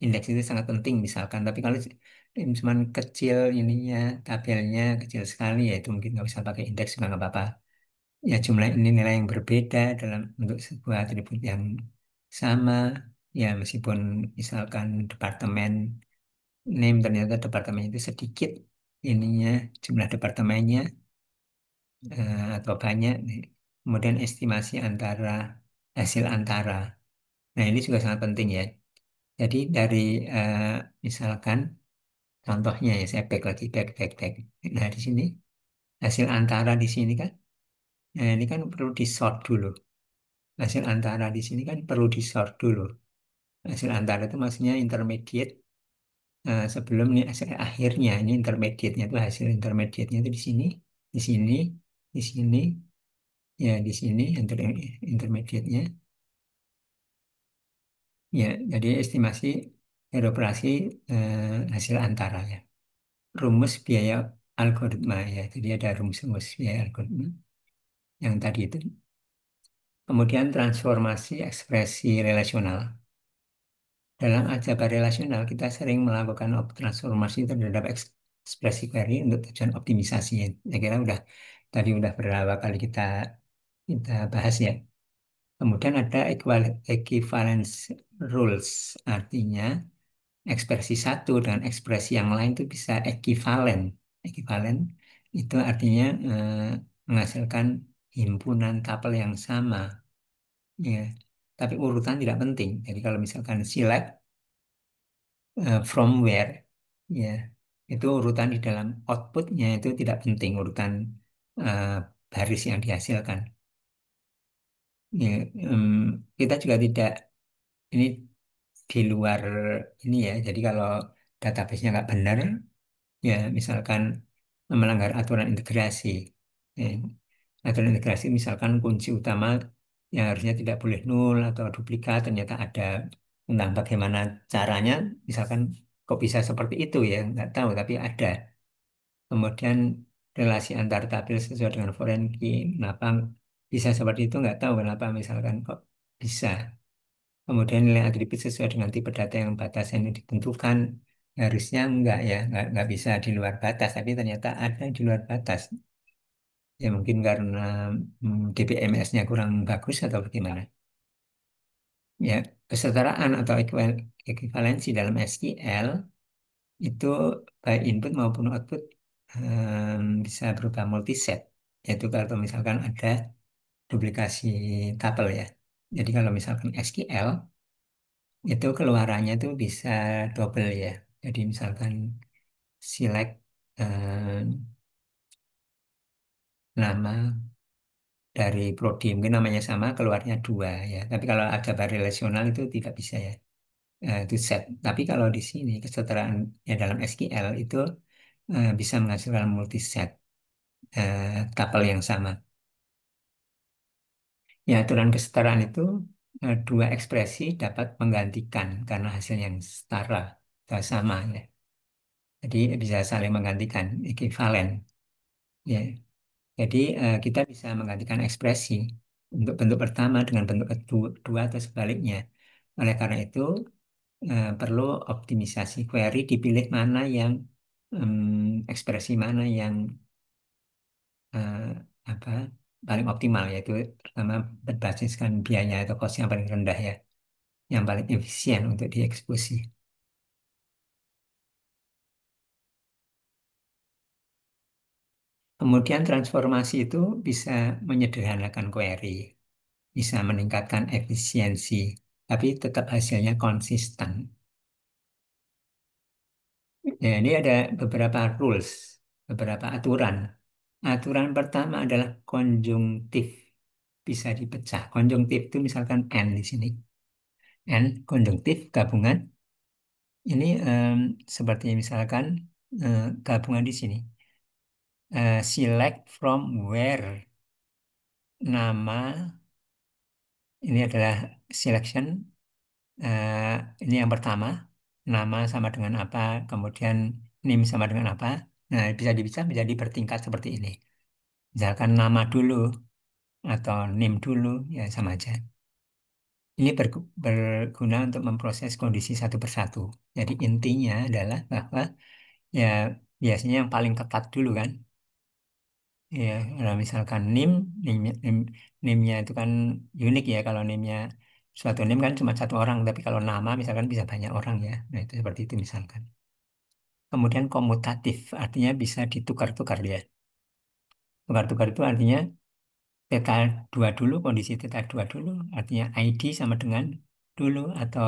indeks itu sangat penting misalkan. Tapi kalau cuma kecil ininya, tabelnya kecil sekali, ya itu mungkin nggak bisa pakai indeks juga nggak apa-apa. Ya jumlah ini nilai yang berbeda dalam untuk sebuah atribut yang sama. Ya meskipun misalkan departemen name ternyata departemen itu sedikit ininya jumlah departemennya atau banyak nih. Kemudian estimasi antara hasil antara. Nah, ini juga sangat penting ya. Jadi dari eh, misalkan contohnya ya saya back lagi back. Nah, di sini hasil antara di sini kan ini kan perlu di sort dulu. Hasil antara di sini kan perlu di sort dulu. Hasil antara itu maksudnya intermediate sebelum ini hasil akhirnya ini intermediate-nya itu hasil intermediate-nya itu di sini, di sini, ya di sini intermediate-nya. Ya, jadi estimasi dari operasi hasil antara ya. Rumus biaya algoritma ya. Jadi ada rumus-rumus biaya algoritma yang tadi itu. Kemudian transformasi ekspresi relasional. Dalam aljabar relasional kita sering melakukan transformasi terhadap ekspresi query untuk tujuan optimisasi. Saya kira udah berapa kali kita bahas ya. Kemudian ada equivalence rules, artinya ekspresi satu dengan ekspresi yang lain itu bisa ekivalen. Ekivalen itu artinya menghasilkan himpunan tapel yang sama. Ya. Tapi urutan tidak penting. Jadi kalau misalkan select from where, ya itu urutan di dalam outputnya itu tidak penting urutan eh, baris yang dihasilkan. Ya, kita juga tidak ini di luar ini ya. Jadi kalau database-nya nggak benar, ya misalkan melanggar aturan integrasi. Ya, aturan integrasi misalkan kunci utama yang harusnya tidak boleh nol atau duplikat ternyata ada tentang bagaimana caranya, misalkan kok bisa seperti itu ya nggak tahu tapi ada. Kemudian relasi antar tabel sesuai dengan foreign key, kenapa bisa seperti itu nggak tahu kenapa misalkan kok bisa. Kemudian nilai atribut sesuai dengan tipe data yang batasan yang ditentukan, harusnya enggak ya, nggak bisa di luar batas, tapi ternyata ada di luar batas. Ya mungkin karena DBMS-nya kurang bagus atau bagaimana. Ya, kesetaraan atau ekivalensi dalam SQL itu baik input maupun output bisa berupa multiset. Yaitu kalau misalkan ada duplikasi tabel ya. Jadi kalau misalkan SQL itu keluarannya itu bisa double ya. Jadi misalkan select eh, nama dari prodi mungkin namanya sama keluarnya dua ya. Tapi kalau ada bar relasional itu tidak bisa ya. Itu set. Tapi kalau di sini kesetaraan ya dalam SQL itu bisa menghasilkan multiset tuple yang sama. Ya aturan kesetaraan itu dua ekspresi dapat menggantikan karena hasil yang setara atau sama ya. Jadi bisa saling menggantikan, ekivalen. Ya. Jadi kita bisa menggantikan ekspresi untuk bentuk pertama dengan bentuk kedua atau sebaliknya. Oleh karena itu perlu optimisasi query dipilih mana yang ekspresi mana yang eh, apa paling optimal yaitu pertama berbasiskan biaya atau cost yang paling rendah ya, yang paling efisien untuk dieksekusi. Kemudian transformasi itu bisa menyederhanakan query, bisa meningkatkan efisiensi, tapi tetap hasilnya konsisten. Ya, ini ada beberapa rules, beberapa aturan. Aturan pertama adalah konjungtif, bisa dipecah. Konjungtif itu misalkan N di sini. N konjungtif gabungan Ini seperti misalkan gabungan di sini. Select from where, nama ini adalah selection. eh, ini yang pertama, nama sama dengan apa, kemudian name sama dengan apa. Nah, bisa menjadi bertingkat seperti ini. Misalkan nama dulu atau name dulu, ya sama aja. Ini berguna untuk memproses kondisi satu persatu. Jadi intinya adalah bahwa ya biasanya yang paling ketat dulu kan. Ya, kalau misalkan NIM-nya itu kan unik ya. Kalau NIM-nya suatu NIM kan cuma satu orang, tapi kalau nama misalkan bisa banyak orang ya. Nah, itu seperti itu misalkan. Kemudian komutatif, artinya bisa ditukar-tukar dia. Tukar-tukar itu artinya theta 2 dulu, kondisi theta 2 dulu, artinya ID sama dengan dulu, atau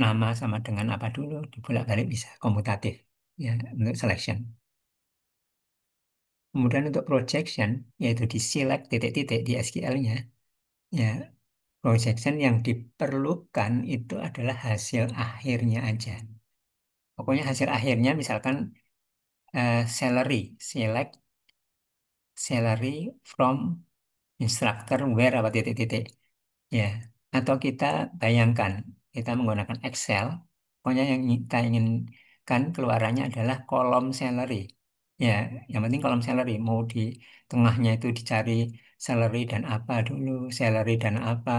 nama sama dengan apa dulu, dibolak-balik bisa, komutatif, ya, untuk selection. Kemudian untuk projection, yaitu di select titik-titik di SQL-nya, ya, projection yang diperlukan itu adalah hasil akhirnya aja. Pokoknya hasil akhirnya misalkan salary, select salary from instructor where apa titik-titik. Ya, atau kita bayangkan, kita menggunakan Excel, pokoknya yang kita inginkan keluarannya adalah kolom salary. Ya, yang penting kolom salary, mau di tengahnya itu dicari salary dan apa dulu, salary dan apa,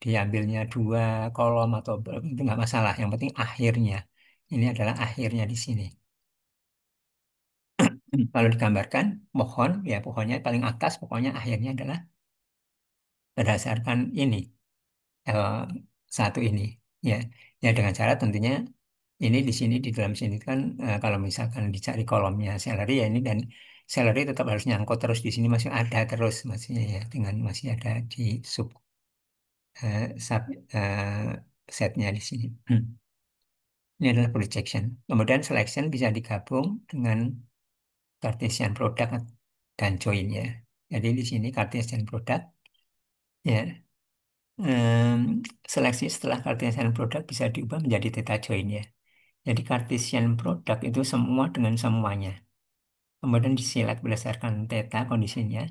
diambilnya dua kolom atau itu nggak masalah. Yang penting akhirnya, ini adalah akhirnya di sini. Kalau digambarkan pohon, ya pohonnya paling atas, pokoknya akhirnya adalah berdasarkan ini. eh, satu ini ya ya dengan cara tentunya ini di sini di dalam sini kan kalau misalkan dicari kolomnya salary ya ini dan salary tetap harus nyangkut terus di sini masih ada terus masih ya dengan masih ada di sub sub setnya di sini. Ini adalah projection, kemudian selection bisa digabung dengan Cartesian product dan join ya. Jadi di sini Cartesian product ya. Em, Seleksi setelah Cartesian product bisa diubah menjadi theta join ya. Jadi Cartesian product itu semua dengan semuanya. Kemudian diselect berdasarkan theta kondisinya.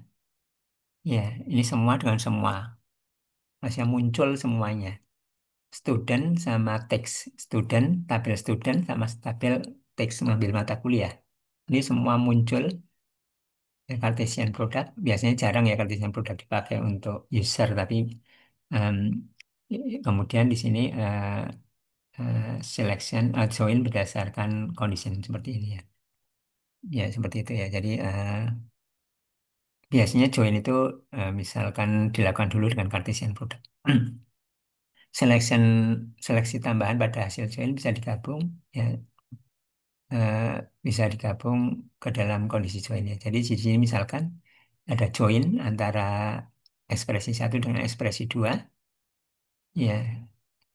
Ya, ini semua dengan semua. Masih muncul semuanya. Student sama teks. Tabel student sama tabel teks mengambil mata kuliah. Ini semua muncul Cartesian product. Biasanya jarang ya Cartesian product dipakai untuk user, tapi em, kemudian di sini selection join berdasarkan condition seperti ini ya. Ya, seperti itu ya. Jadi biasanya join itu misalkan dilakukan dulu dengan Cartesian product. Selection seleksi tambahan pada hasil join bisa digabung ya eh, bisa digabung ke dalam kondisi join ya. Jadi di sini misalkan ada join antara ekspresi satu dengan ekspresi dua ya.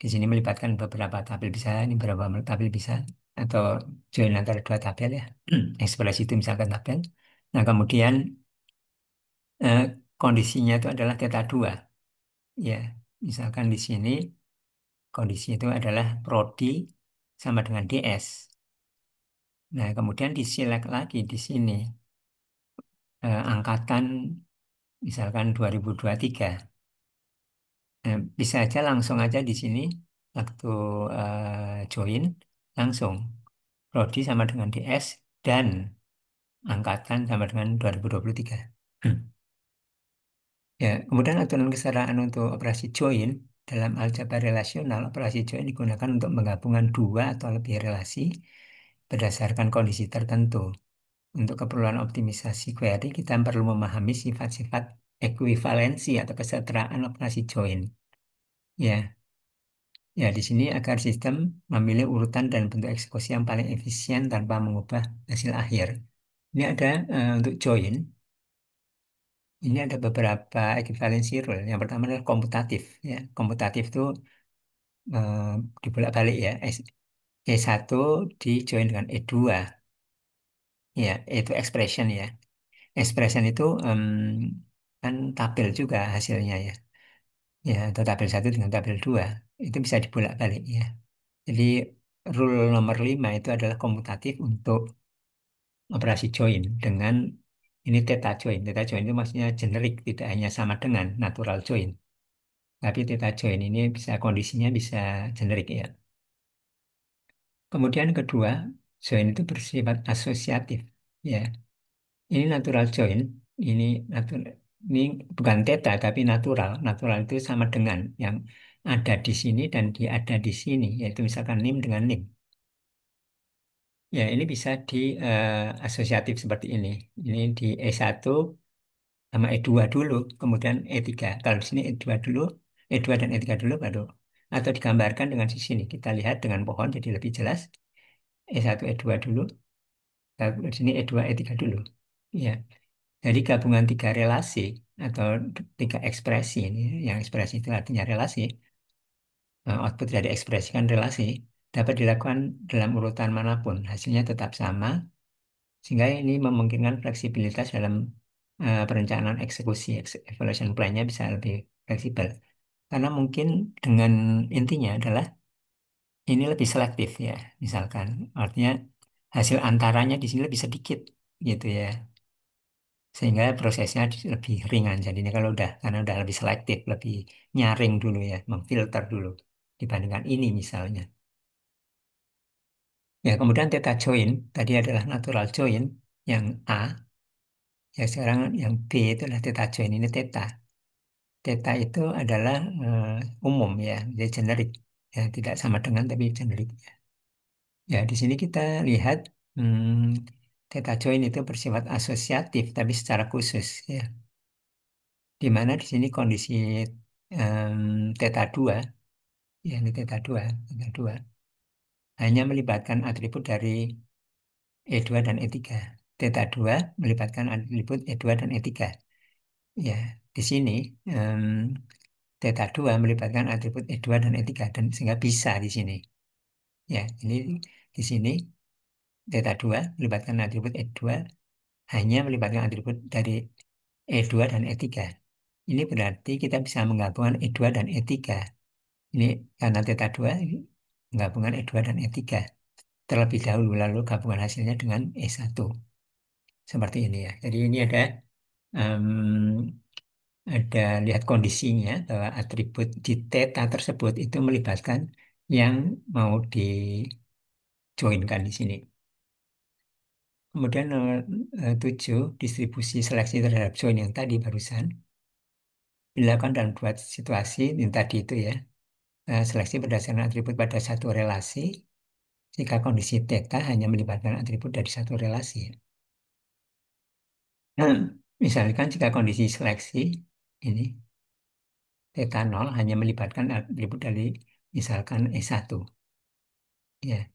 Di sini melibatkan beberapa tabel bisa, ini beberapa tabel bisa, atau join antara dua tabel ya. Ekspresi itu misalkan tabel. Nah, kemudian eh, kondisinya itu adalah theta 2. Ya, misalkan di sini kondisi itu adalah prodi sama dengan DS. Nah, kemudian diselect lagi di sini angkatan misalkan 2023. Bisa aja langsung aja di sini waktu join langsung prodi sama dengan DS dan angkatan sama dengan 2023. Hmm. Ya, kemudian aturan kesetaraan untuk operasi join dalam aljabar relasional, operasi join digunakan untuk menggabungkan dua atau lebih relasi berdasarkan kondisi tertentu. Untuk keperluan optimisasi query, kita perlu memahami sifat-sifat ekuivalensi atau kesetaraan operasi join. Ya, ya di sini agar sistem memilih urutan dan bentuk eksekusi yang paling efisien tanpa mengubah hasil akhir. Ini ada untuk join. Ini ada beberapa equivalency rule. Yang pertama adalah komutatif. Ya, komutatif itu eh, dibolak-balik ya. E1 di join dengan E2. Ya, itu expression ya. Expression itu kan tabel juga hasilnya ya. Ya, atau tabel 1 dengan tabel 2. Itu bisa dibolak-balik ya. Jadi rule nomor 5 itu adalah komutatif untuk operasi join dengan ini theta join. Theta join itu maksudnya generik, tidak hanya sama dengan natural join. Tapi theta join ini bisa kondisinya bisa generik ya. Kemudian kedua, join itu bersifat asosiatif. Ya, ini natural join. Ini natural, ini bukan theta tapi natural. Natural itu sama dengan yang ada di sini dan dia ada di sini, yaitu misalkan nim dengan nim. Ya, ini bisa di asosiatif seperti ini. Ini di E1 sama E2 dulu, kemudian E3. Kalau di sini E2 dulu, E2 dan E3 dulu baru. Atau digambarkan dengan di sini. Kita lihat dengan pohon jadi lebih jelas. E1, E2 dulu, lalu di sini E2, E3 dulu. Ya, jadi gabungan tiga relasi atau tiga ekspresi ini, yang ekspresi itu artinya relasi, output dari ekspresi kan relasi, dapat dilakukan dalam urutan manapun. Hasilnya tetap sama, sehingga ini memungkinkan fleksibilitas dalam perencanaan eksekusi. Evaluation plan-nya bisa lebih fleksibel. Karena mungkin dengan intinya adalah ini lebih selektif ya, misalkan. Artinya hasil antaranya di sini lebih sedikit gitu ya. Sehingga prosesnya lebih ringan. Jadi ini kalau udah, karena udah lebih selektif, lebih nyaring dulu ya, memfilter dulu dibandingkan ini misalnya. Ya, kemudian theta join tadi adalah natural join yang A. Ya, sekarang yang B itu adalah theta join, ini theta. Theta itu adalah umum ya, jadi generik. Ya, tidak sama dengan tapi generik. Ya, di sini kita lihat theta join itu bersifat asosiatif tapi secara khusus ya. Di mana di sini kondisi theta 2 ya ini theta 2 hanya melibatkan atribut dari E2 dan E3. Theta 2 melibatkan atribut E2 dan E3. Ya, di sini em, Theta 2 melibatkan atribut E2 dan E3 dan sehingga bisa di sini. Ya, ini di sini Theta 2 melibatkan atribut E2 hanya melibatkan atribut dari E2 dan E3. Ini berarti kita bisa menggabungkan E2 dan E3. Ini karena Theta 2 ini menggabungkan E2 dan E3 terlebih dahulu lalu gabungan hasilnya dengan E1. Seperti ini ya. Jadi ini em, ada lihat kondisinya bahwa atribut di theta tersebut itu melibatkan yang mau di-joinkan di sini. Kemudian nomor 7, distribusi seleksi terhadap join yang tadi barusan dilakukan dalam dua situasi yang tadi itu ya. Seleksi berdasarkan atribut pada satu relasi jika kondisi theta hanya melibatkan atribut dari satu relasi. Nah, misalkan jika kondisi seleksi ini theta 0 hanya melibatkan atribut dari misalkan E1. Ya,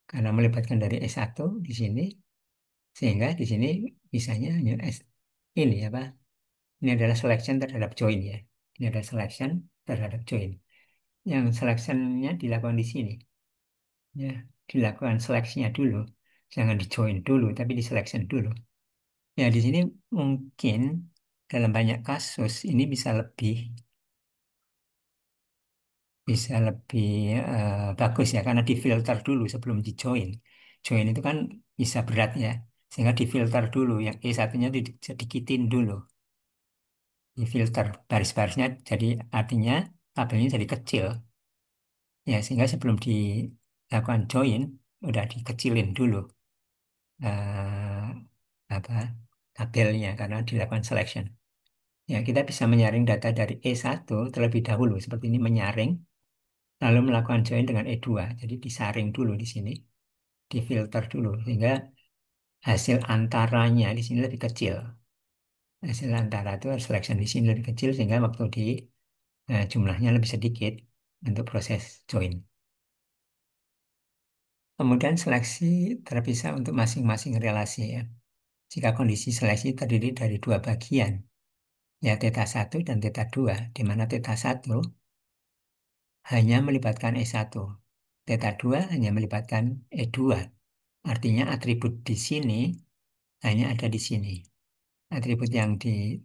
karena melibatkan dari S1 di sini, sehingga di sini misalnya hanya ini apa? Ini adalah selection terhadap join ya. Ini adalah selection terhadap join. Yang selectionnya dilakukan di sini. Ya, dilakukan seleksinya dulu. Jangan di join dulu, tapi di selection dulu. Ya, di sini mungkin dalam banyak kasus ini bisa lebih bagus ya karena difilter dulu sebelum di join. Join itu kan bisa berat ya, sehingga difilter dulu yang E1-nya sedikitin dulu, difilter baris-barisnya jadi artinya tabelnya jadi kecil ya sehingga sebelum dilakukan join udah dikecilin dulu eh, apa tabelnya karena dilakukan selection. Ya, kita bisa menyaring data dari E1 terlebih dahulu seperti ini menyaring lalu melakukan join dengan E2. Jadi disaring dulu di sini, difilter dulu sehingga hasil antaranya di sini lebih kecil. Hasil antara itu selection di sini lebih kecil sehingga waktu di jumlahnya lebih sedikit untuk proses join. Kemudian seleksi terpisah untuk masing-masing relasi ya. Jika kondisi seleksi terdiri dari dua bagian, ya theta 1 dan theta 2, di mana theta 1 hanya melibatkan E1, theta 2 hanya melibatkan E2. Artinya atribut di sini hanya ada di sini. Atribut yang di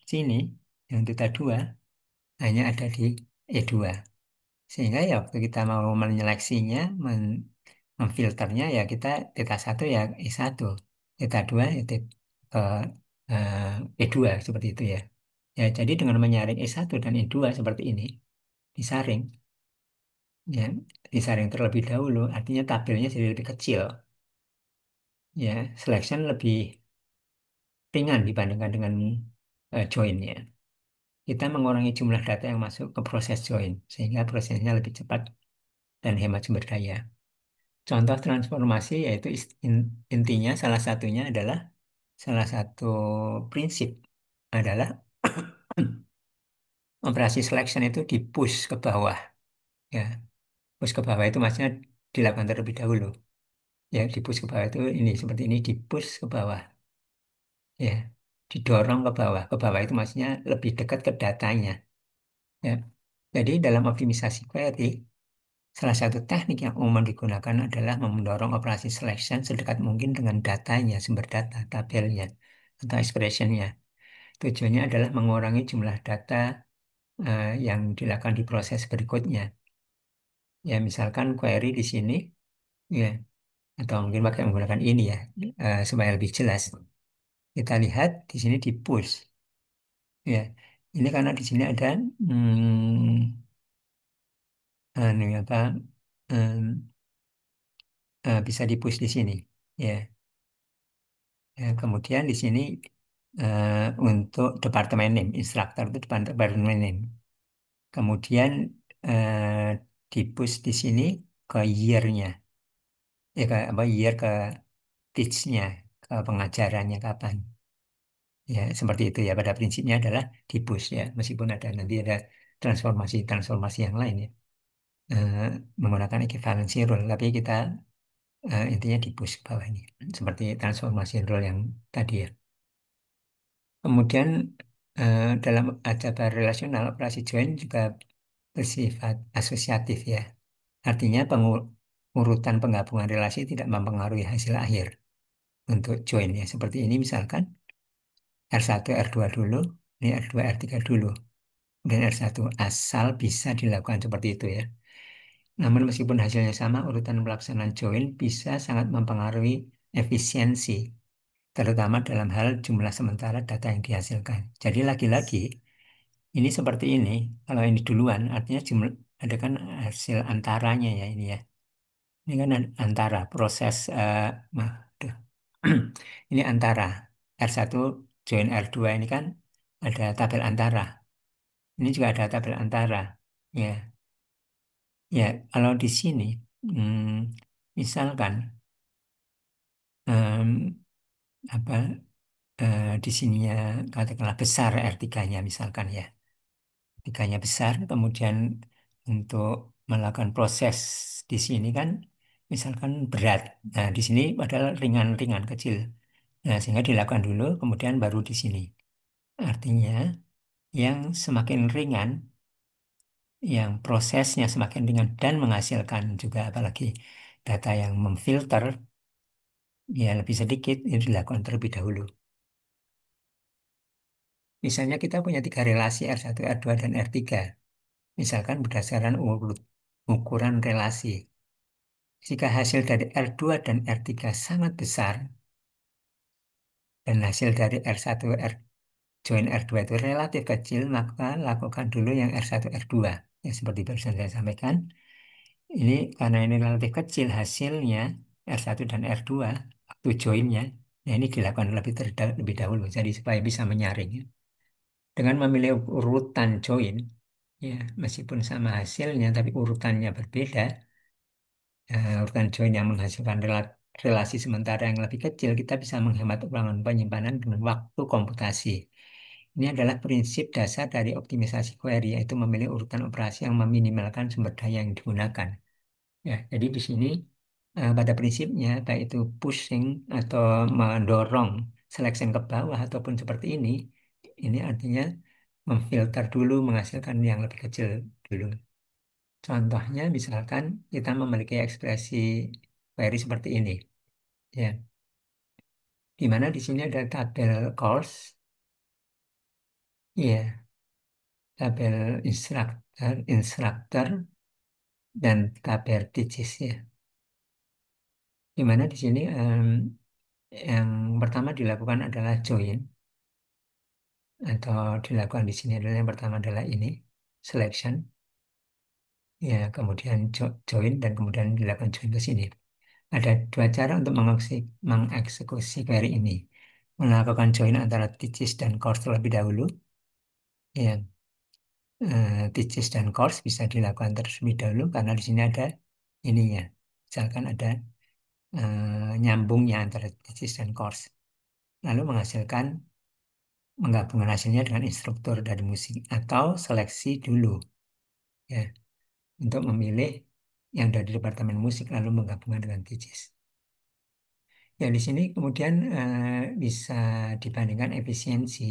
sini, yang theta 2, hanya ada di E2. Sehingga ya waktu kita mau menyeleksinya, memfilternya ya kita theta satu ya E1, theta 2 ya E2 seperti itu ya. Ya, jadi dengan menyaring E1 dan E2 seperti ini, disaring, ya, disaring terlebih dahulu, artinya tabelnya jadi lebih kecil, ya, selection lebih ringan dibandingkan dengan join-nya. Kita mengurangi jumlah data yang masuk ke proses join, sehingga prosesnya lebih cepat dan hemat sumber daya. Contoh transformasi yaitu intinya salah satunya adalah salah satu prinsip adalah operasi selection itu di push ke bawah, ya. Push ke bawah itu maksudnya dilakukan terlebih dahulu. Ya, di push ke bawah itu ini seperti ini, di push ke bawah, ya. Didorong ke bawah. Ke bawah itu maksudnya lebih dekat ke datanya, ya. Jadi dalam optimisasi query, salah satu teknik yang umum digunakan adalah mendorong operasi selection sedekat mungkin dengan datanya, sumber data, tabelnya, atau expressionnya. Tujuannya adalah mengurangi jumlah data yang dilakukan di proses berikutnya. Ya, misalkan query di sini, ya, atau mungkin pakai menggunakan ini ya, supaya lebih jelas. Kita lihat di sini di push, ya. Ini karena di sini ada anu apa, em, bisa di push di sini, ya. Ya, kemudian di sini untuk departemen name, instruktur itu departemen name. Kemudian eh, di push di sini ke year-nya, ya ke apa year ke teach-nya, ke pengajarannya kapan. Ya, seperti itu ya. Pada prinsipnya adalah di push ya, meskipun ada nanti ada transformasi-transformasi yang lain ya. Eh, Menggunakan equivalency rule, tapi kita intinya di push ke bawah ini, seperti transformasi rule yang tadi ya. Kemudian dalam aljabar relasional, operasi join juga bersifat asosiatif ya. Artinya urutan penggabungan relasi tidak mempengaruhi hasil akhir untuk join ya. Seperti ini misalkan R1, R2 dulu, ini R2, R3 dulu, dan R1 asal bisa dilakukan seperti itu ya. Namun meskipun hasilnya sama, urutan pelaksanaan join bisa sangat mempengaruhi efisiensi, terutama dalam hal jumlah sementara data yang dihasilkan. Jadi lagi-lagi ini seperti ini, kalau ini duluan artinya jumlah ada kan hasil antaranya ya ini ya. Ini kan antara proses aduh. Ini antara R1 join R2 ini kan ada tabel antara. Ini juga ada tabel antara. Ya, ya kalau di sini misalkan em, apa di sininya katakanlah besar R3-nya misalkan ya. R3-nya besar, kemudian untuk melakukan proses di sini kan misalkan berat. Nah, di sini padahal ringan-ringan kecil. Nah, sehingga dilakukan dulu, kemudian baru di sini. Artinya, yang semakin ringan, yang prosesnya semakin ringan dan menghasilkan juga apalagi data yang memfilter, ya lebih sedikit, itu dilakukan terlebih dahulu. Misalnya kita punya tiga relasi R1, R2, dan R3. Misalkan berdasarkan ukuran relasi. Jika hasil dari R2 dan R3 sangat besar, dan hasil dari R1, join R2 itu relatif kecil, maka lakukan dulu yang R1, R2. Ya, seperti barusan saya sampaikan, ini karena ini relatif kecil hasilnya R1 dan R2, waktu joinnya, ya ini dilakukan lebih dahulu, jadi supaya bisa menyaring. Ya. Dengan memilih urutan join, ya meskipun sama hasilnya, tapi urutannya berbeda, urutan join yang menghasilkan relasi sementara yang lebih kecil, kita bisa menghemat ulangan penyimpanan dengan waktu komputasi. Ini adalah prinsip dasar dari optimisasi query, yaitu memilih urutan operasi yang meminimalkan sumber daya yang digunakan. Ya, jadi di sini pada prinsipnya, baik itu pushing atau mendorong selection ke bawah ataupun seperti ini artinya memfilter dulu, menghasilkan yang lebih kecil dulu. Contohnya, misalkan kita memiliki ekspresi query seperti ini, ya, di mana di sini ada tabel course, ya, tabel instructor, dan Taberticis ya. Di mana di sini yang pertama dilakukan adalah join atau dilakukan di sini adalah yang pertama adalah ini selection ya, kemudian join dan kemudian dilakukan join ke sini. Ada dua cara untuk mengeksekusi query ini. Melakukan join antara thesis dan course terlebih dahulu. Ya, thesis dan course bisa dilakukan terlebih dahulu karena di sini ada ininya. Misalkan ada nyambungnya antara thesis dan course. Lalu menghasilkan menggabungkan hasilnya dengan instruktur dari musik atau seleksi dulu ya untuk memilih yang dari departemen musik lalu menggabungkan dengan thesis. Ya, di sini kemudian bisa dibandingkan efisiensi.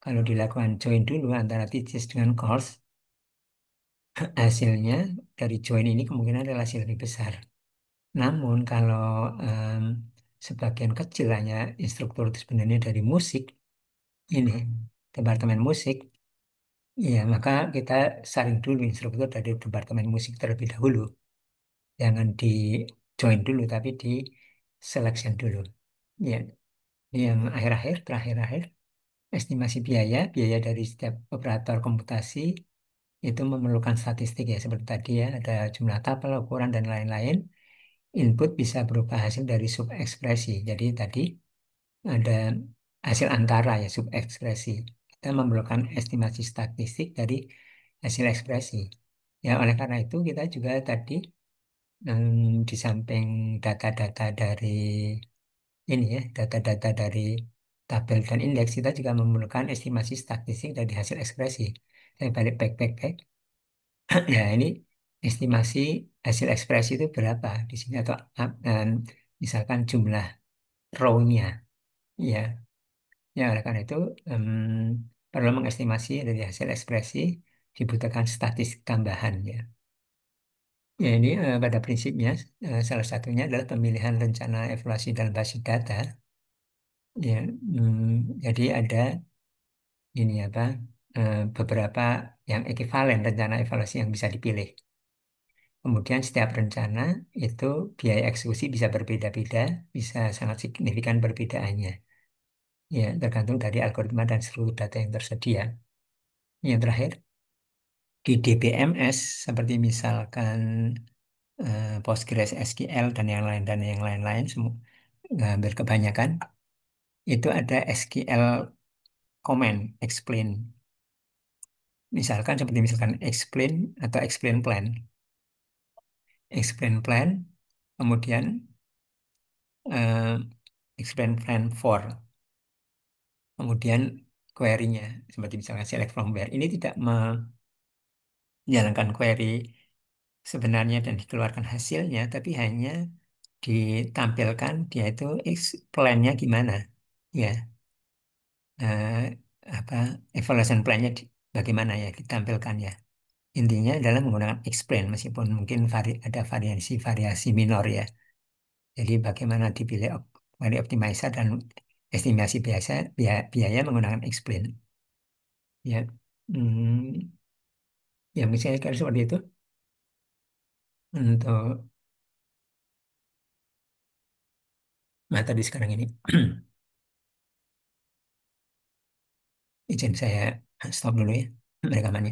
Kalau dilakukan join dulu antara thesis dengan course, hasilnya dari join ini kemungkinan adalah hasil lebih besar. Namun kalau em, sebagian kecil hanya instruktur itu sebenarnya dari musik, ini departemen musik, ya maka kita saring dulu instruktur dari departemen musik terlebih dahulu. Jangan di join dulu, tapi di selection dulu. Ya, yang akhir-akhir, terakhir-akhir. Estimasi biaya, biaya dari setiap operator komputasi itu memerlukan statistik ya, seperti tadi ya, ada jumlah tabel, ukuran, dan lain-lain. Input bisa berupa hasil dari subekspresi. Jadi tadi ada hasil antara ya, subekspresi. Kita memerlukan estimasi statistik dari hasil ekspresi. Ya, oleh karena itu kita juga tadi di samping data-data dari ini ya, data-data dari tabel dan indeks, kita juga memerlukan estimasi statistik dari hasil ekspresi. Saya balik back. Ya, ini estimasi hasil ekspresi itu berapa di sini atau misalkan jumlah row-nya. Ya, ya oleh karena itu perlu mengestimasi dari hasil ekspresi dibutuhkan statistik tambahan ya. Ya, ini pada prinsipnya salah satunya adalah pemilihan rencana evaluasi dalam basis data. Ya, jadi ada ini apa beberapa yang ekuivalen rencana evaluasi yang bisa dipilih. Kemudian setiap rencana itu biaya eksekusi bisa berbeda-beda, bisa sangat signifikan perbedaannya. Ya, tergantung dari algoritma dan seluruh data yang tersedia. Yang terakhir, di DBMS seperti misalkan PostgreSQL dan yang lain-lain, semua hampir kebanyakan itu ada SQL comment explain. Misalkan explain atau explain plan, kemudian eh, explain plan for, kemudian query-nya seperti misalkan select from where. Ini tidak menjalankan query sebenarnya dan dikeluarkan hasilnya, tapi hanya ditampilkan dia itu plan-nya gimana, ya, eh, apa evaluation plan-nya bagaimana ya ditampilkan ya. Intinya adalah menggunakan explain meskipun mungkin ada variasi-variasi minor ya. Jadi bagaimana dipilih query optimizer dan estimasi biaya menggunakan explain. Ya, hmm, ya misalnya kayak seperti itu untuk materi sekarang ini. Izin saya stop dulu ya rekamannya.